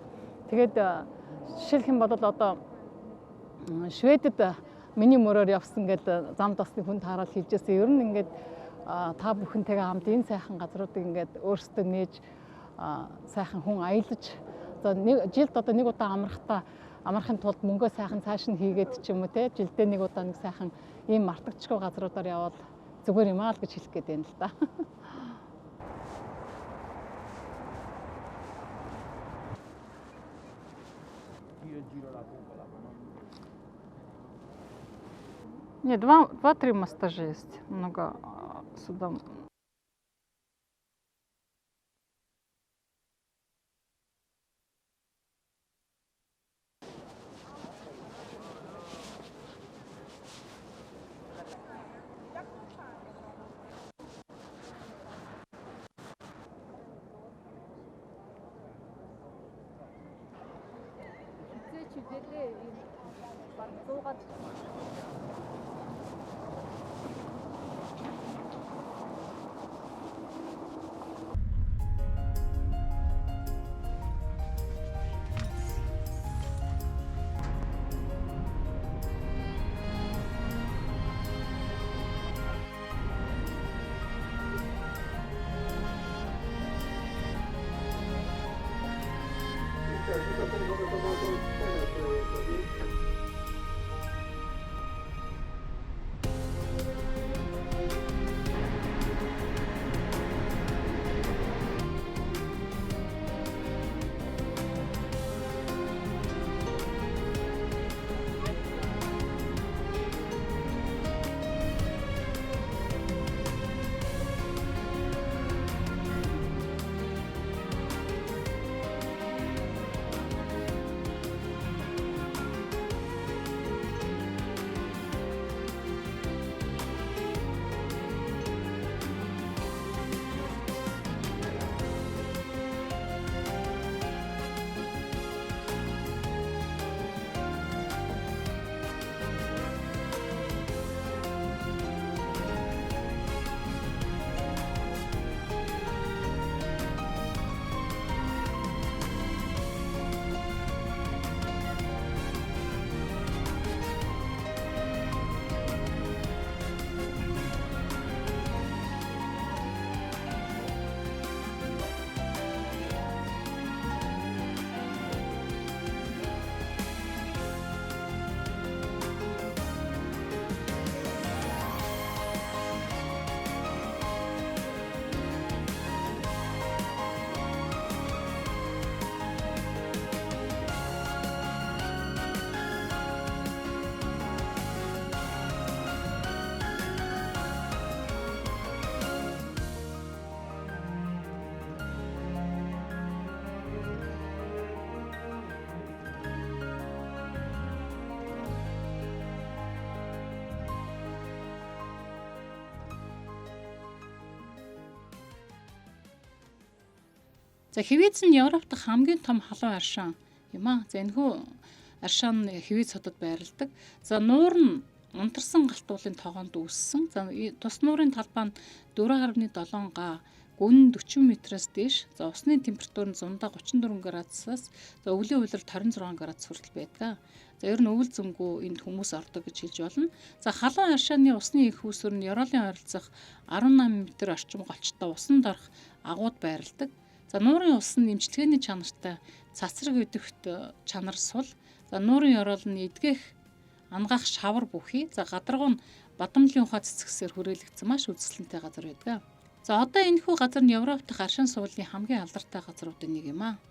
S1: Тэгээд жишээлх юм бол одоо Шведэд миний мөрөөр явсан гэдэг зам дасны хүн таарал хэлжсэн. Ер нь ингээд та бүхэнтэйгээ хамт энэ сайхан газруудыг ингээд өөрсдөө нээж сайхан хүн аялаж за жилд одоо нэг удаа амрахын тулд мөнгөө сайхан цааш нь хийгээд ч юм уу те жилдээ нэг удаа нэг сайхан ийм мартагдчихгүй газруудаар явбал зүгээр юм аа л гэж хэлэх гээд байна л да. Нет, 2-3 моста же есть. Много сюда шидэлээ ийм баг 100-аад За Хивээц нь Европ дахь хамгийн том халуун аршин юм аа. За энэхүү аршин нь Хивээц хотод байрладаг. За нуур нь унтарсан галтуулын тоогоонд үүссэн. За тус нуурын талбай нь 4.7 га, гүн 40 м-аас дээш. За усны температур нь зундаа 34 градусаас за өвлийн улирал 26 градус хүртэл байдаг. За ер нь өвөл зөнгөө энд хүмүүс ордог гэж хэлж болно. За халуун аршааны усны их үүсвэр нь Ёроолын ойролцоох 18 м орчим голчтой усан дарах агууд байрладаг. За нуурын ус нь эмчилгээний чанартай цацраг өдөгт чанар сул. За нуурын ёроол нь эдгэх ангаах шавар бүхий. За гадаргуу нь бадамлын ухаа цэцгсээр хүрээлэгдсэн маш үзэсгэлэнтэй газар байдаг. За одоо энэхүү газар нь Европ дахь аршин суулын хамгийн алдартай газруудын нэг юм аа.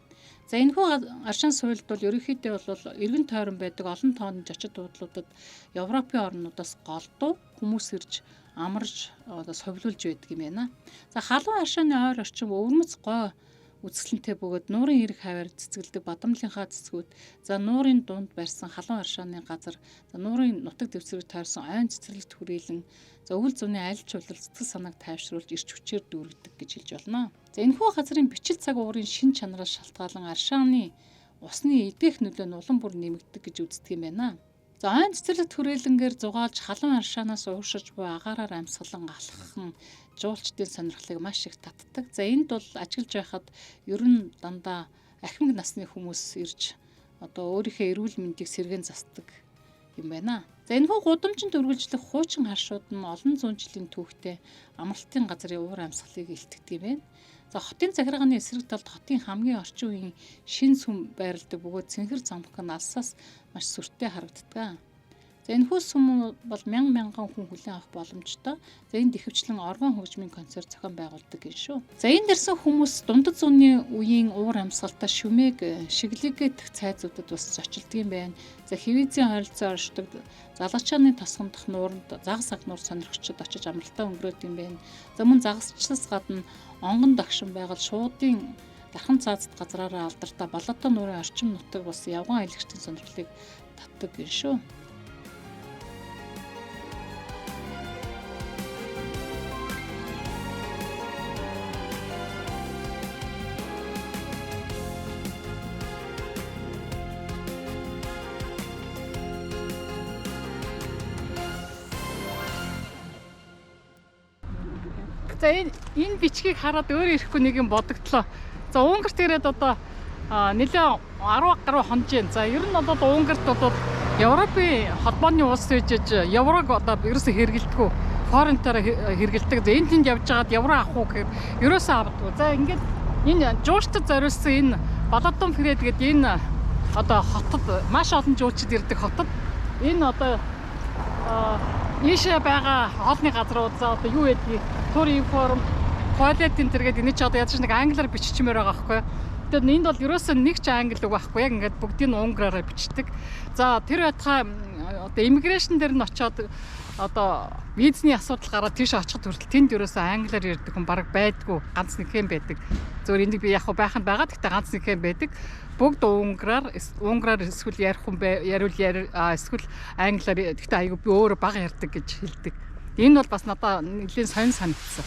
S1: За энэхүү аршин суульд бол ерөнхийдөө бол эргэн тойрон байдаг олон тооны жочид буудлуудад Европын орнуудаас голдуу хүмүүс ирж амарж совлуулж байдаг юм байна. За халуун аршааны ойр орчим өвөрмөц гой үзэсгэлэнтэй бөгөөд нуурын эрэг хаваар цэцгэлдэг бадамлынхаа цэцгүүд, за нуурын дунд барьсан халуун аршааны газар, за нуурын нутаг дэвсгэрийг тойрсон ойн цэцэрлэгт хүрээлэн, за өвөл зуны аль ч улирал сэтгэл санааг тайвшруулж эрч хүчээр дүүргэдэг гэж хэлж болно. За энэхүү газрын бичил цаг уурын шин чанараас шалтгаалan аршааны усны эдгэх нөлөө нь улам бүр нэмэгдэг гэж үздэг юм байна. За ойн цэцэрлэгт хүрээлэнгээр зугаалж халуун аршаанаас ууршиж буй агаараар амьсгалан алхах нь жуулчдын сонирхлыг маш их татдаг. За энд бол ажиглаж байхад ер нь дандаа ахмад насны хүмүүс ирж одоо өөрийнхөө эрүүл мэндийг сэргээн засдаг юм байна. За энэхүү гудамжинд үргэлжлэх хуучин харшууд нь олон зуун жилийн түүхтэй амралтын газрын уур амьсгалыг илтгэдэг юм байна. За хотын захиргааны эсрэг талд хотын хамгийн орчин үеийн шин сүм байрладаг бөгөөд цэнхэр замхаг нь алсаас маш сүртэй харагддаг. За энэхүү сүм бол мянган хүн хүлээн авах боломжтой. За энд ихэвчлэн оргон хөгжмийн концерт зохион байгуулдаг юм шүү. За энд ирсэн хүмүүс дундад зууны үеийн уур амьсгалтай шүмэг, шиглэг гэх цайзуудад бас зочилдог юм байна. За Хивээцийн ойролцоо оршдог Залгачааны тосгон дах нууранд загас агнуур сонирхчид очиж амралтаа өнгөрөөд юм байна. За мөн загасчлаас гадна онгон дагшин байгаль шуудын дархан цаазд газраараа алдартай Балатон нуурын орчим нутаг бас явган аялагчдын сонирхлыг татдаг юм шүү. За энэ бичгийг хараад өөр ирэхгүй нэг юм бодогдлоо. За Унгарт ирээд одоо нэлээ 10 гаруй хонж जैन. За ер нь бол Унгарт бол Европын холбооны улс гэж еврог одоо ерөөсө хэрэгэлдэггүй. Форентоор хэрэгэлдэг. За энэ тэнд явж байгаад евро авах уу гэхээр ерөөсө авдаггүй. За ингээд энэ жуулчдад зориулсан энэ Балатон Фред гэдэг энэ одоо хотод маш олон жуулчид ирдэг хотод энэ одоо ийшээ байгаа хоолны газрууд за одоо юу гэдгийг тур информ туалет энэ төргээд энэ ч одоо яаж нэг англиар биччихмээр байгаа байхгүй. Тэгээд энд бол ерөөсөө нэг ч англи үг байхгүй. Яг ингээд бүгдийг нь унгараар бичдэг. За тэр байтугай одоо иммиграшн дээр нь очиод одоо визний асуудал гараад тийш очиход хүртэл тэнд ерөөсөө англиар ярьдаг хүн бараг байдгүй. Ганц нэг хэм байдаг. Зөвөр энийг би яг байх нь байгаа. Гэхдээ ганц нэг хэм байдаг. Бүгд унгараар эсвэл ярих хүн эсвэл англиар гэхдээ айгүй би өөрөө бага ярьдаг гэж хэлдэг. Энэ бол бас надад нэлийн сонир санагдсан.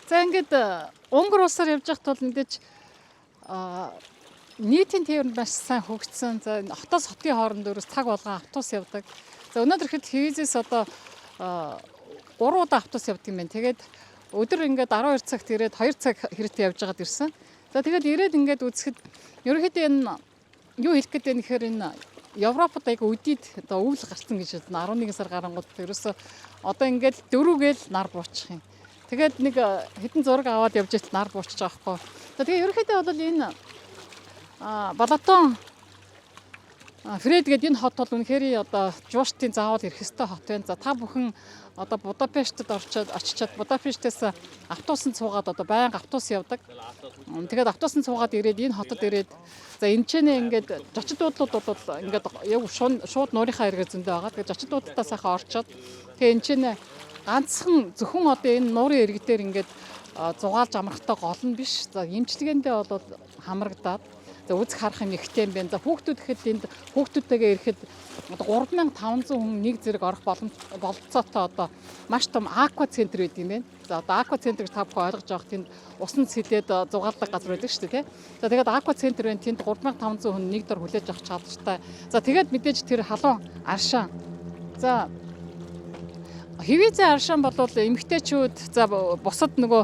S1: За ингээд Унгар улсаар явж байхад бол мэдээж нийтийн тээвэр маш сайн хөгжсөн. За хотоос хотын хооронд өөрөөс цаг болгон автобус явдаг. За өнөөдөр хэд Хэвизээс одоо 3 удаа автобус явдаг юм байна. Тэгээд өдөр ингээд 12 цагт ирээд 2 цаг хэрэгтэй явж байгаад ирсэн. За тэгээд ирээд ингээд үзэхэд ерөнхийдөө энэ юу хэлэх гээд байна гэхээр энэ Европод айгу үдийд одоо өвөл гарсан гэж 11 сар гарангууд ерөөсөө одоо ингээд дөрүүгээл нар буучих юм. Тэгээд нэг хэдэн зураг аваад явж итэл нар буучж байгаа хгүй. За тэгээ ерөнхийдөө бол энэ Балатон Фред гэдэг энэ хот бол үнэхээр одоо жууштын заавал ирэх ёстой хот байна. За та бүхэн одоо Будапештад очичоод Будапештээс автобусанд суугаад одоо байнга автобус явдаг. Тэгээд автобусанд суугаад ирээд энэ хотод ирээд за энэ ч ингээд зочид буудлууд бол ингээд яг шууд нуурынхаа эргээ зөндөө байгаа. Тэгээд зочид буудлуудаа сайхан орчоод тэгээд энэ ч ганцхан зөвхөн одоо энэ нуурын эрэг дээр ингээд зугаалж амрахтай гол нь биш. За эмчилгээндээ бол хамрагдаад за үзэх харах юм ихтэй юм байна. За хүүхдүүд гэхэд энд хүүхдүүдтэйгээ ирэхэд одоо 3500 хүн нэг зэрэг орох бололцоотой одоо маш том аква центр байд юм байна. За одоо аква центрийг та бүхэн ойлгож байгаа тэнд усан сэдээд зугаалдаг газар байдаг шүү дээ, тий. За тэгээд аква центр байна. Тэнд 3500 хүн нэг дор хүлээж авах чадвартай. За тэгээд мэдээж тэр халуун аршаа. За хэвээзээ аршаан бол эмгтээчүүд за бусад нөгөө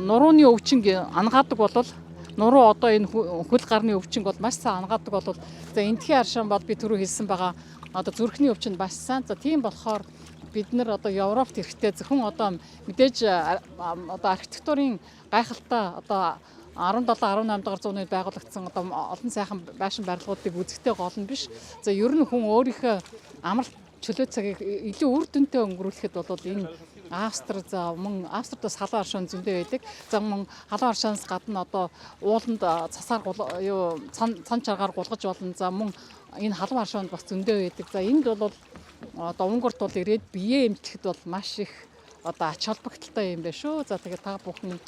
S1: нурууны өвчин ангаадаг бол нуруу одоо энэ хөл гарны өвчин бол маш сайн ангаадаг бол за эндхийн аршаан бол би түрүү хэлсэн байгаа одоо зүрхний өвчин маш сайн. За тийм болохоор бид нар одоо Европт ирэхдээ зөвхөн одоо мэдээж одоо архитектурын гайхалтай одоо 17 18 дугаар зууны байгуулагдсан одоо олон сайхан байшин барилгуудыг үзэхтэй гол нь биш. За ер нь хүн өөрийнхөө амралт чөлөө цагийг илүү үр дүнтэй өнгөрүүлэхэд бол энэ Австри за мөн Австридос халуун аршаан зөндөө байдаг. За мөн халуун аршаанаас гадна одоо ууланд цасаар цан чаргаар гулгаж болно. За мөн энэ халуун аршаанд бас зөндөө байдаг. За энд бол одоо Унгарт бол ирээд бие эмчлэхэд бол маш их одоо ач холбогдолтой юм байна шүү. За тэгээд та бүхэн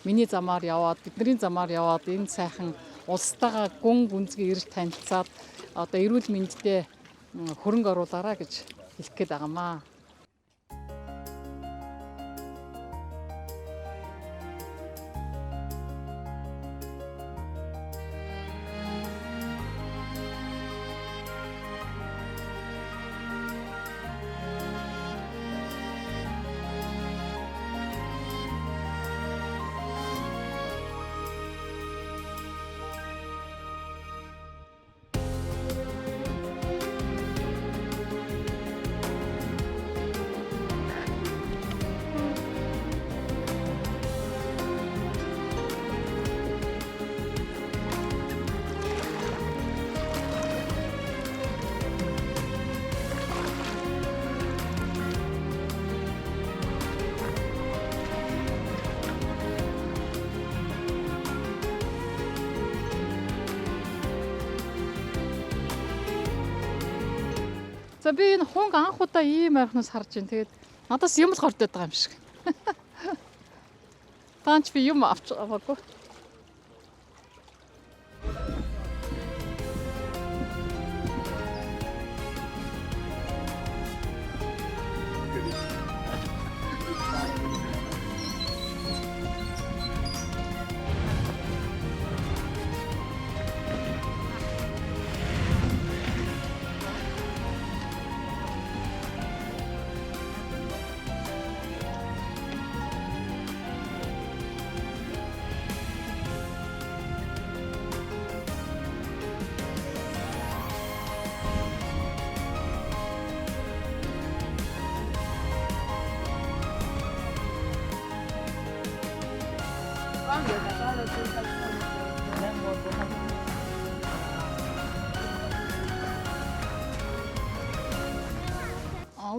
S1: миний замаар яваад бидний замаар яваад энэ сайхан улстайгаа гүн гүнзгий ирж танилцаад одоо эрүүл мэндэд хөрөнгө оруулаарай гэж хэлэх гээд байгаамаа. За би энэ хунг анх удаа ийм ойрхоноос харж байна. Тэгээд надаас юм л гордод байгаа юм шиг. Таанч би юм авч аваагүй.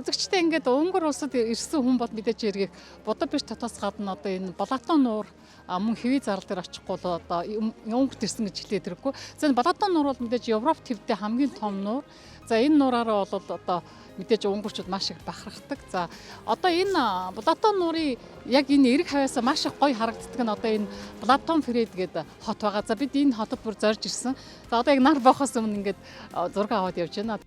S1: Үзэгчтэй ингээд Унгар улсад ирсэн хүн бол мэдээж эргийг Будапешт хотоос гадна одоо энэ Балатон нуур мөн хэвий зардал дээр очихгүй бол одоо Унгарт ирсэн гэж хэлээд хэрэггүй. За энэ Балатон нуур бол мэдээж Европ төвдөө хамгийн том нуур. За энэ нуураараа бол одоо мэдээж унгарчууд маш их бахархдаг. За одоо энэ Балатон нуурын яг энэ эрэг хавьяасаа маш их гоё харагддаг нь одоо энэ Балатон Фред гэдэг хот байгаа. За бид энэ хотод бүр зорж ирсэн. За одоо яг нар бохоос өмнө ингээд зураг аваад явж байна.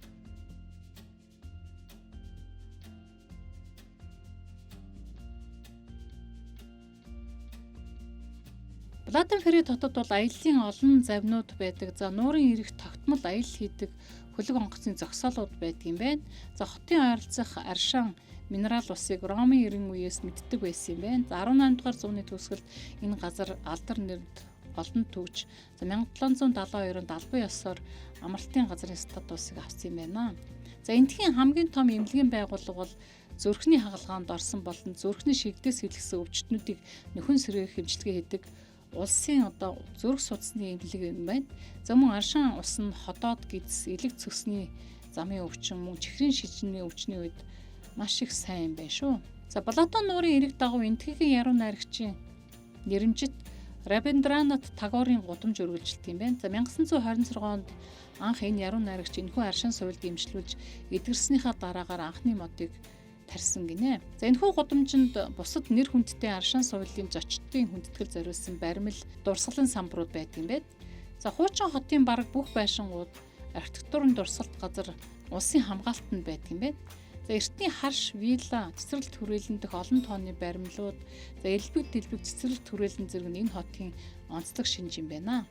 S1: Балатон Фред хотод бол аяллаа олон завнууд байдаг. За нуурын эрэг тогтмол аял хийдэг хөлөг онгоцны зогсоолууд байдаг юм байна. За хотын ойролцох аршаан минерал усыг Ромын эрен үеэс мэддэг байсан юм байна. За 18 дугаар зууны төгсгөлд энэ газар алдар нэрд олон төвж за 1772 онд албан ёсоор амралтын газрын статусыг авсан юм байна. За эндхийн хамгийн том эмнэлгийн байгууллага бол зүрхний хагалгаанд орсон болон зүрхний шигдээс хэлгсэн өвчтнүүдийг нөхөн сэргээх хэмжлэгээ хийдэг улсын одоо зүрх судасны эмнэлэг юм байна. За мөн аршин ус нь ходоод гидс, элэг цөсний замын өвчин, мөн чихрийн шижний өвчний үед маш их сайн байна шүү. За Балатон нуурын эрэг дагуу энтхэгийн яруу найрагчийн нэрэмжит Рабиндранат Тагорын гудамж үргэлжилт юм байна. За 1926 онд анх энэ яруу найрагч энэхүү аршин суйлд имжлүүлж эдгэрснийхаа дараагаар анхны модыг тарьсан гинэ. За энэхүү гудамжинд бусад нэр хүндтэй аршин суйлын зочдын хүндэтгэл зориулсан баримл, дурсгалын самбарууд байдаг юм байна. За хуучин хотын бараг бүх байшингууд архитектурын дурсгалт газар улсын хамгаалтанд байдаг юм байна. За эртний харш, вилла, цэцэрлэгт хүрээлэн дэх олон тооны баримлууд, за элбэг дэлбэг цэцэрлэгт хүрээлэн зэрэг нь энэ хотын онцлог шинж юм байна.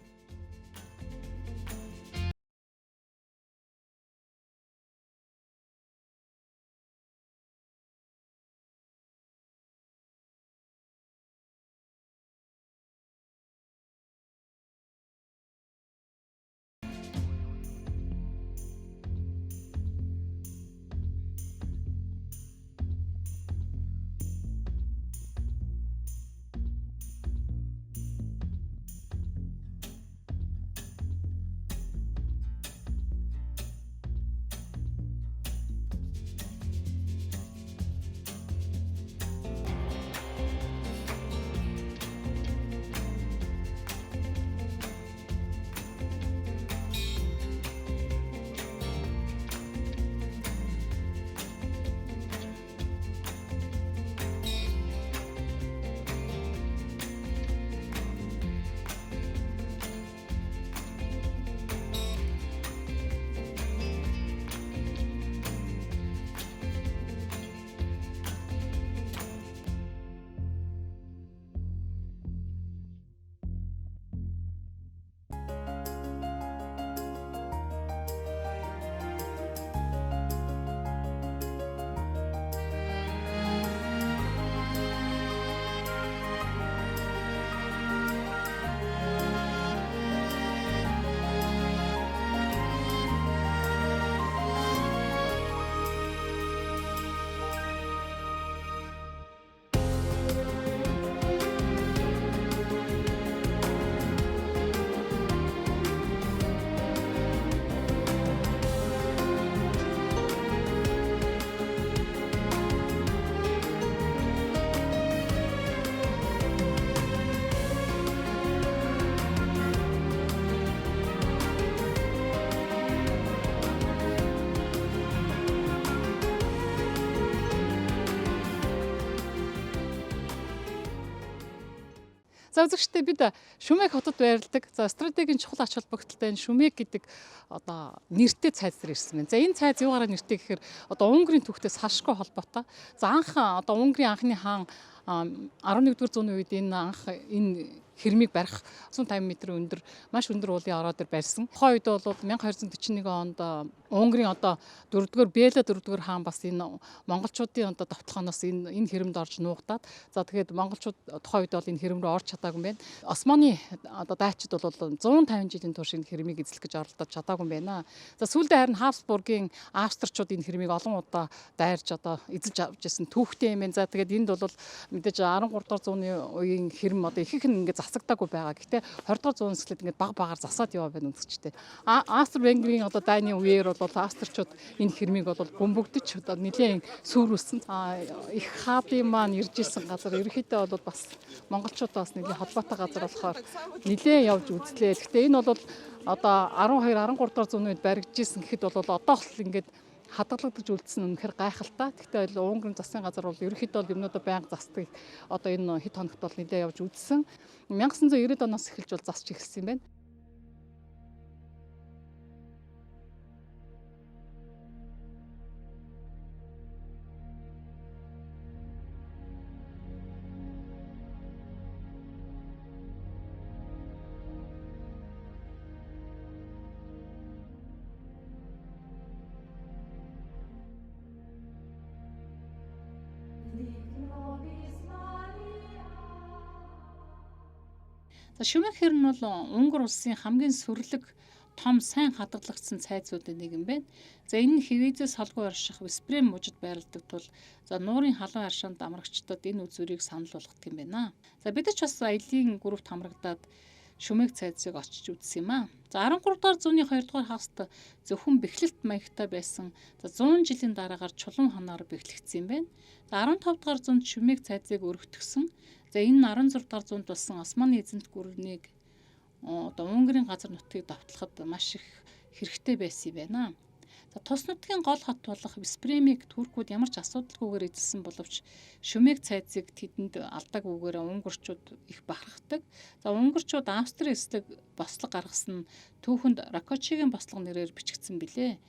S1: За үзэгчдээ бид Шүмэг хотод байрладаг. За стратегийн чухал ач холбогдолтой энэ Шүмэг гэдэг одоо нэртэй цайз дээр ирсэн байна. За энэ цайз юугаараа нэртэй гэхээр одоо Унгарын түүхтэй салшгүй холбоотой. За анх одоо Унгарын анхны хаан 11-р зууны үед энэ хэрмийг барих 150 м өндөр маш өндөр уулын ороо дээр барьсан. Тухайн үед бол 1241 онд Унгарын одоо 4-р Бэла 4-р хаан бас энэ монголчуудын одоо довтлохоноос энэ хэрэмд орж нуугдаад за тэгээд монголчууд тухайн үед бол энэ хэрэм рүү орж чадаагүй юм байна. Османы одоо дайчид бол 150 жилийн турш энэ хэрмийг эзлэх гэж оролдож чадаагүй юм байна. За сүүлдээ харин Хабсбургийн австричууд энэ хэрмийг олон удаа дайрж одоо эзэлж авч ирсэн түүхтэй юм байна. За тэгээд энд бол мэдээж 13 дугаар зууны үеийн хэрэм одоо ихэнх нь ингээд засагдаагүй байгаа. Гэхдээ 20 дугаар зуун эсрэлт ингээд баг багаар засаад яваа байна үзэгчтэй. Австро-Венгрийн одоо дайны үеэр бол австричууд энэ хэрмийг бол бөмбөгдөж одоо нэлээд сүрүүлсэн. Их хаадын маань ирж исэн газар ерөнхийдөө бол бас монголчуудаас нэлээд холбоотой газар болохоор нэлээд явж үзлээ. Гэхдээ энэ бол одоо 12 13 дугаар зууны үед баригдажсэн гэхэд бол одоо л ингээд хадгалагдаж үлдсэн үнэхээр гайхалтай. Гэхдээ Унгарын засгийн газар бол ерөнхийдөө юмнуудаа байнга засдаг. Одоо энэ хэд хоногт бол нэлээд явж үзсэн. 1990 оноос эхэлж бол засч эхэлсэн юм байна. За Шүмэг хэрн бол Унгар улсын хамгийн сүрлэг том сайн хадгалагдсан цайзуудын нэг юм байна. За энэ нь хэвээзээс холгүй орших виспрем мужид байрладаг тул за нуурын халуун аршаанд амрагчдад энэ үзүүрийг санал болгох юм байна. За бид ч бас аялын группт хамрагдаад шүмэг цайзыг очиж үзсэн юм аа. За 13 дугаар зууны 2 дугаар хагаст зөвхөн бэхлэлт маягтай байсан. За 100 жилийн дараагаар чулуун ханаар бэхлэгдсэн юм байна. За 15 дугаар зуунд шүмэг цайзыг өргөтгсөн. За энэ нь 16 дугаар зуунд болсон Османы эзэнт гүрнийг одоо Унгарийн газар нутгийг давталхад маш их хэрэгтэй байсан юм байна. За тус нутгийн гол хот болох Виспремийг туркууд ямар ч асуудалгүйгээр эзэлсэн боловч шүмэг цайзыг тэдэнд алдаагүйгээр унгарчууд их бахархдаг. За унгарчууд Австри эслэг бослог гаргасан нь түүхэнд Ракочигийн бослого нэрээр бичигдсэн билээ.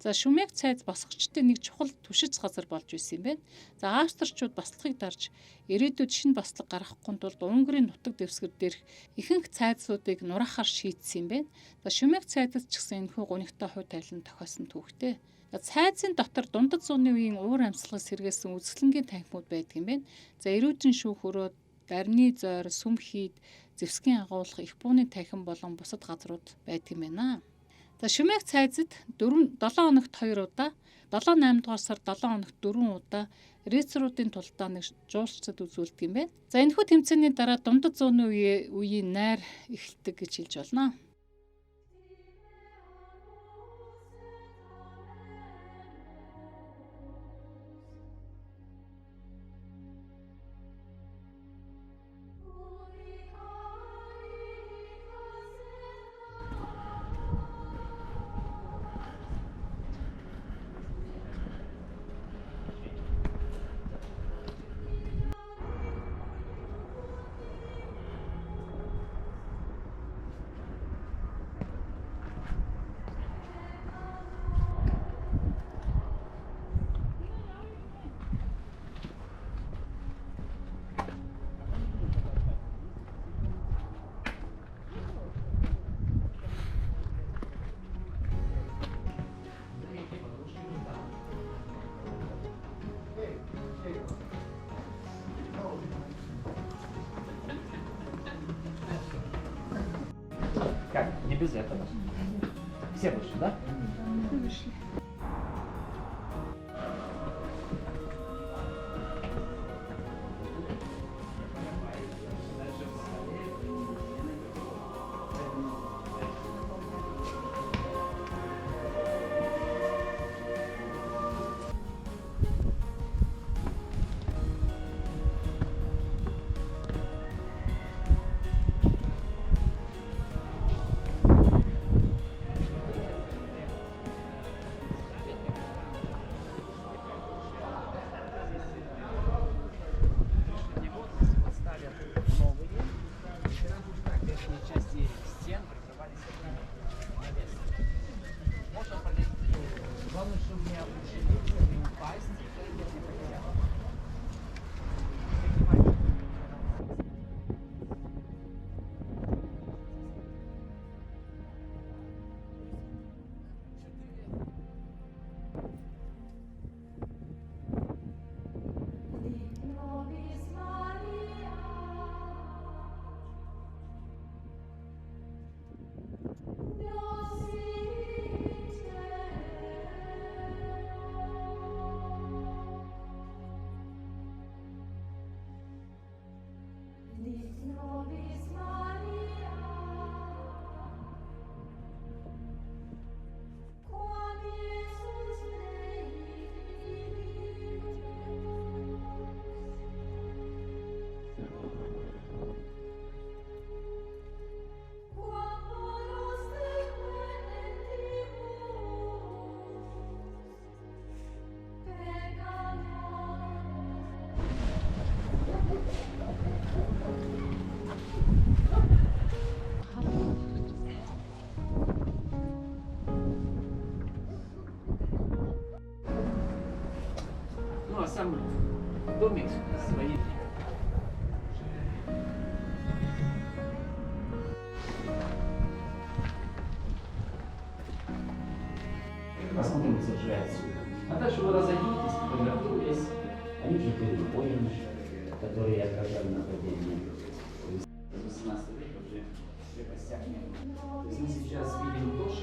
S1: За шүмэг цайз босгогчдын нэг чухал түшиж газар болж байсан юм байна. За австричууд бослогыг дарж ирээдүйд шинэ бослого гаргахгүй тулд Унгарийн нутаг дэвсгэр дээрх ихэнх цайзуудыг нураахаар шийдсэн юм байна. За шүмэг цайзд ч гэсэн энэхүү гунигтай хувь тайлан тохиосон түүхтэй. За цайзын дотор дундад зууны үеийн уур амьсгалыг сэргээсэн үзэсгэлэнгийн танхимууд байдаг юм байна. За эрүүжин шүүх өрөө, дарны зойр, сүм хийд, зэвсгийн агуулга, их бууны танхим болон бусад газрууд байдаг юм байна. За шүмэг цайзад 7 хоногт 2 удаа, 7-8 дугаар сард 7 хоногт 4 удаа рейцеруудын тулдаа нэг жуулчдад үзүүлдэг юм байна. За энэхүү тэмцээний дараа дундад зууны үеийн найр эхэлдэг гэж хэлж болно.
S5: Как? Не без этого. Все вышли, да?
S1: Вышли.
S5: Сам домик свои. Посмотрим, как зажигается. А дальше вы разойдитесь, фотографируйтесь. Они же были воины, которые отражали нападение. 18 века уже в крепостях не было. То есть мы сейчас видим то,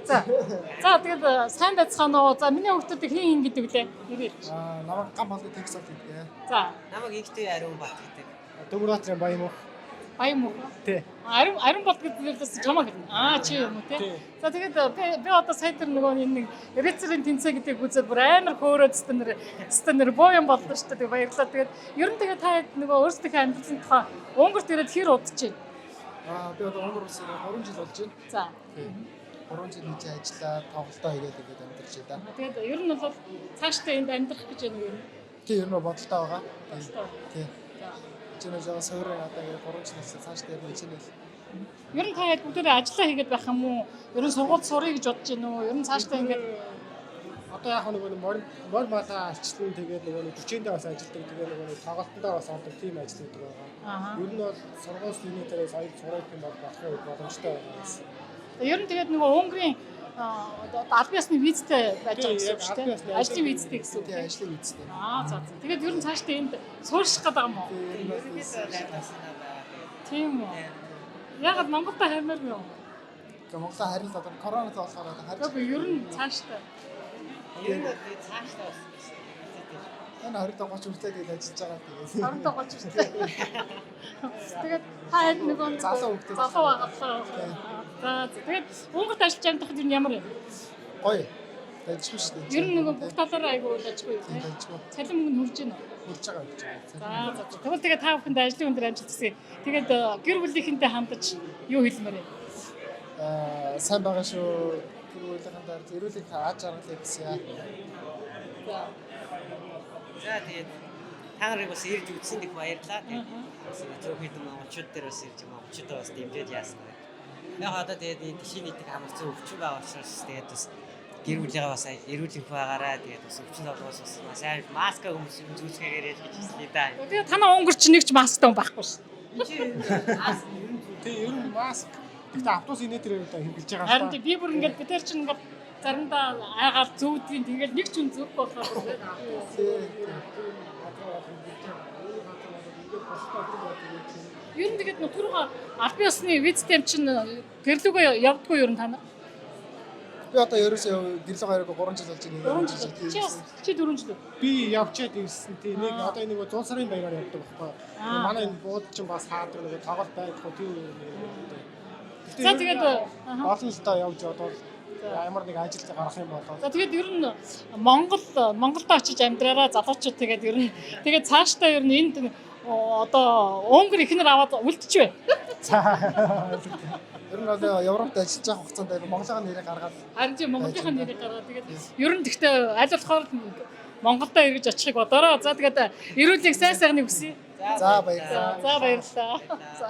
S1: За. За тэгээд сайн байцгаана уу? За миний хүүхдүүдийг хин гэдэг лээ. Нэрээ.
S2: Намайг гам болгоо текст хийдэг.
S1: За.
S6: Намайг ихтэй ариун бат гэдэг.
S2: Дөнгөрөөдрийн баян уу?
S1: Баян уу?
S2: Тий.
S1: Ариун бод гэдэгээс чамаа гэдэг. Чи юм уу те? За тэгээд би одоо сая тэр нөгөө энэ рецерийн тэнцээ гэдэг үзээд бүр амар хөөрөөд стенер боён боллоо шүү дээ. Баярлалаа. Тэгээд ер нь тэгээд та нөгөө өөрсдийнхөө амьдралын тухай Унгарт ирээд хэр удаж байна?
S2: Би одоо Унгар улсад 3 жил болж байна.
S1: За.
S2: 3 жил хийж ажиллаа, тоглолтоо хийгээд ингээд амьдарч байна.
S1: Тэгээд ер нь бол цаашдаа энд амьдрах гэж байна юу?
S2: Тий, ер нь бодолтой байгаа.
S1: Бодолтой.
S2: Тий. Чиний жаа суурь одоо ингээд 3 жилээс цааш дээр нэг чиний.
S1: Ер нь та хэд бүгдээ ажиллаа хийгээд байх юм уу? Ер нь сургууль сурыг гэж бодож байна уу? Ер нь цаашдаа ингээд
S2: Одоо яг нөгөө мор мата арчлан тэгээд нөгөө төчөөндөө бас ажилладаг тэгээд нөгөө тоглолтондоо бас ордог тийм ажил үүдэг байгаа. Ер нь бол сургууль юнитээрээ сая сурах юм бол болохгүй боломжтой байгаа.
S1: ер нь тэгээд нөгөө Унгарын албан ёсны визтэй байж байгаа гэсэн үг шүү дээ. Ажлын визтэй гэсэн үг.
S2: Тийм, ажлын визтэй.
S1: За. Тэгээд ер нь цаашдаа энд суурших гэдэг юм уу? Тийм үү. Яг Монголд хаймаар юм уу?
S2: Монголын харилт одоо коронавирус болохоор одоо харж.
S1: Тэгээд ер нь цаашдаа.
S6: Ер нь цаашдаа бас.
S2: Энэ 20 гоч үртэй гэж ажиллаж байгаа тэгээд.
S1: 20 гоч үртэй. Тэгээд та хэд нөгөө
S2: залуу хүүхдээ.
S1: Залуу байгаа. За тэгээд Унгарт ажиллаж байгаа юм ямар юм?
S2: Гоё. Ажиллахгүй шүү дээ.
S1: Ер нь нөгөө бүх талаараа айгүй ажиллахгүй юу?
S2: Ажиллахгүй.
S1: Цалин мөнгө хүрж байна уу?
S2: Хүрж байгаа гэж байна.
S1: За. Тэгвэл тэгээд та бүхэнд ажлын өндөр амжилт хүсье. Тэгээд гэр бүлийнхэнтэй хамтаж юу хэлмээр вэ?
S2: Сайн байгаа шүү. Гэр бүлийнхэн дээр эрүүл их ааж аргалыг хүсье.
S6: За тэгээд та нарыг бас ирж үзсэн их баярлалаа. Тэгээд зөвхөн монголчууд дээр бас ирж монголчуудаа бас дэмжиж яасан. Яг одоо тэгээд энэ тишийн нийтийг хамарсан өвчин байгаа учраас тэгээд бас гэр бүлийгээ бас эрүүл их байгаараа тэгээд бас өвчин толгоос бас сайн маска хүмүүс зүүцгээгээр яж гэж хэлээ да.
S1: Тэгээд танаа Унгарч нэг ч масктай байхгүй шүү.
S2: Тэг ер нь маск. Гэтэ автобус инээтрээр одоо хэрэгжилж байгаа.
S1: Харин би бүр ингээд бид нар чинь ингээд заримдаа айгаар зүүдгийн тэгээд нэг ч хүн зүг болохоор ер нь тэгээд түрүүга албан ёсны визтэй чинь гэрлүүгөө явдггүй ер нь та нар.
S2: Би одоо ерөөсөө гэрлэг хоёроо 3 жил болж байна.
S1: 3 жил. Чи 4 жил.
S2: Би явчаад ирсэн тий. Нэг одоо нэг 100 сарын баяраар явдаг байхгүй. Манай энэ бууд чинь бас хаадаг нэг тоглолт байхгүй тийм.
S1: За тэгээд
S2: олон л тоо явж одоо ямар нэг ажилд гарах юм болоо.
S1: За тэгээд ер нь Монголд очиж амьдраараа залуучууд тэгээд ер нь тэгээд цаашдаа ер нь энд одоо Унгар ихнэр аваад үлдчихвэ.
S2: За. Ер нь одоо Европт ажиллаж байгаа хугацаанд Монголын нэрийг гаргаад
S1: харин тийм Монголын нэрийг гаргаад тэгээд ер нь тэгтээ аль болохоор Монголдо эргэж очихыг бодороо. За тэгээд эрүүлийг сайн сайхныг хүсье.
S2: За баярлалаа.
S1: За баярлалаа. За.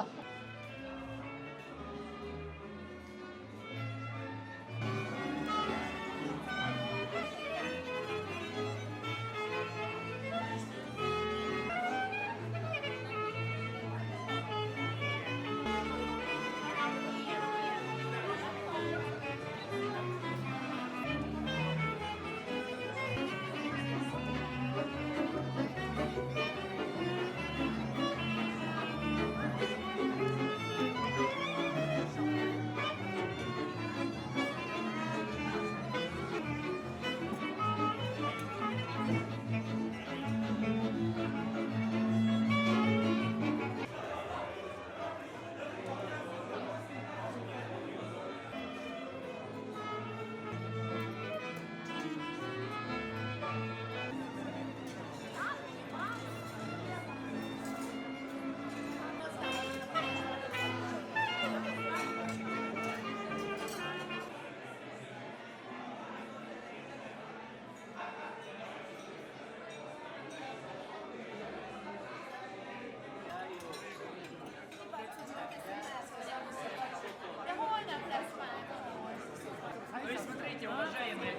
S7: Смотрите, уважаемые,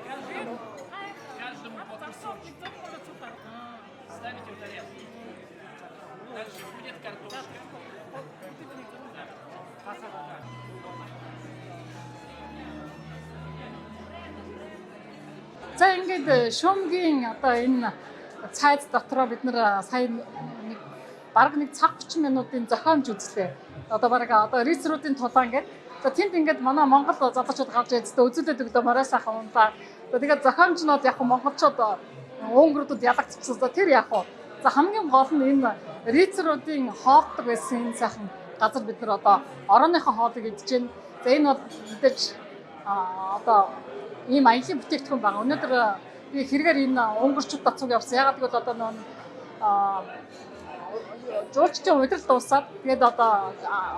S7: каждому по кусочку ставите в тарелку. Дальше будет картошка.
S1: За ингээд шуумгийн одоо энэ цайз дотроо бид нэр сая бараг нэг цаг 30 минутын зохиомж үзлээ. Одоо бараг одоо рицруудын тулаан гэдэг За тэнд ингээд манай Монгол залуучууд гарч ирээд үзүүлээд өгдөө морой сайхан унтаа. За тэгээд зохиомжнууд яг монголчууд өнгөрдүүд ялагдчихсан. За тэр яг уу. За хамгийн гол нь энэ рицеруудын хоолдог байсан энэ сайхан газар бид нар одоо орооныхоо хоолыг идэж байна. За энэ бол мэдээж одоо ийм аялын бүтээгдэхүүн байгаа. Өнөөдөр би хэрэгээр энэ өнгөрчүүд тацууг явсан. Ягаад гэвэл одоо нөө жуулчдын удирдал дуусаад тэгээд одоо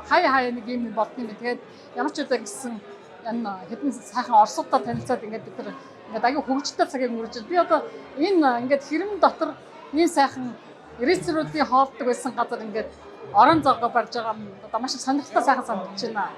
S1: хаяа нэг юм болдго юм. Тэгээд ямар ч удаа гэсэн энэ хэдэн сайхан орсуудтай танилцаад ингээд бид нар ингээд аягүй хөвгөлтэй цагийг өнгөрөөж би одоо энэ ингээд хэрэм дотор ийм сайхан рицеруудын хоолдог байсан газар ингээд орон зоогоо барьж байгаа юм. Одоо маш их сонирхолтой сайхан санагдаж байна.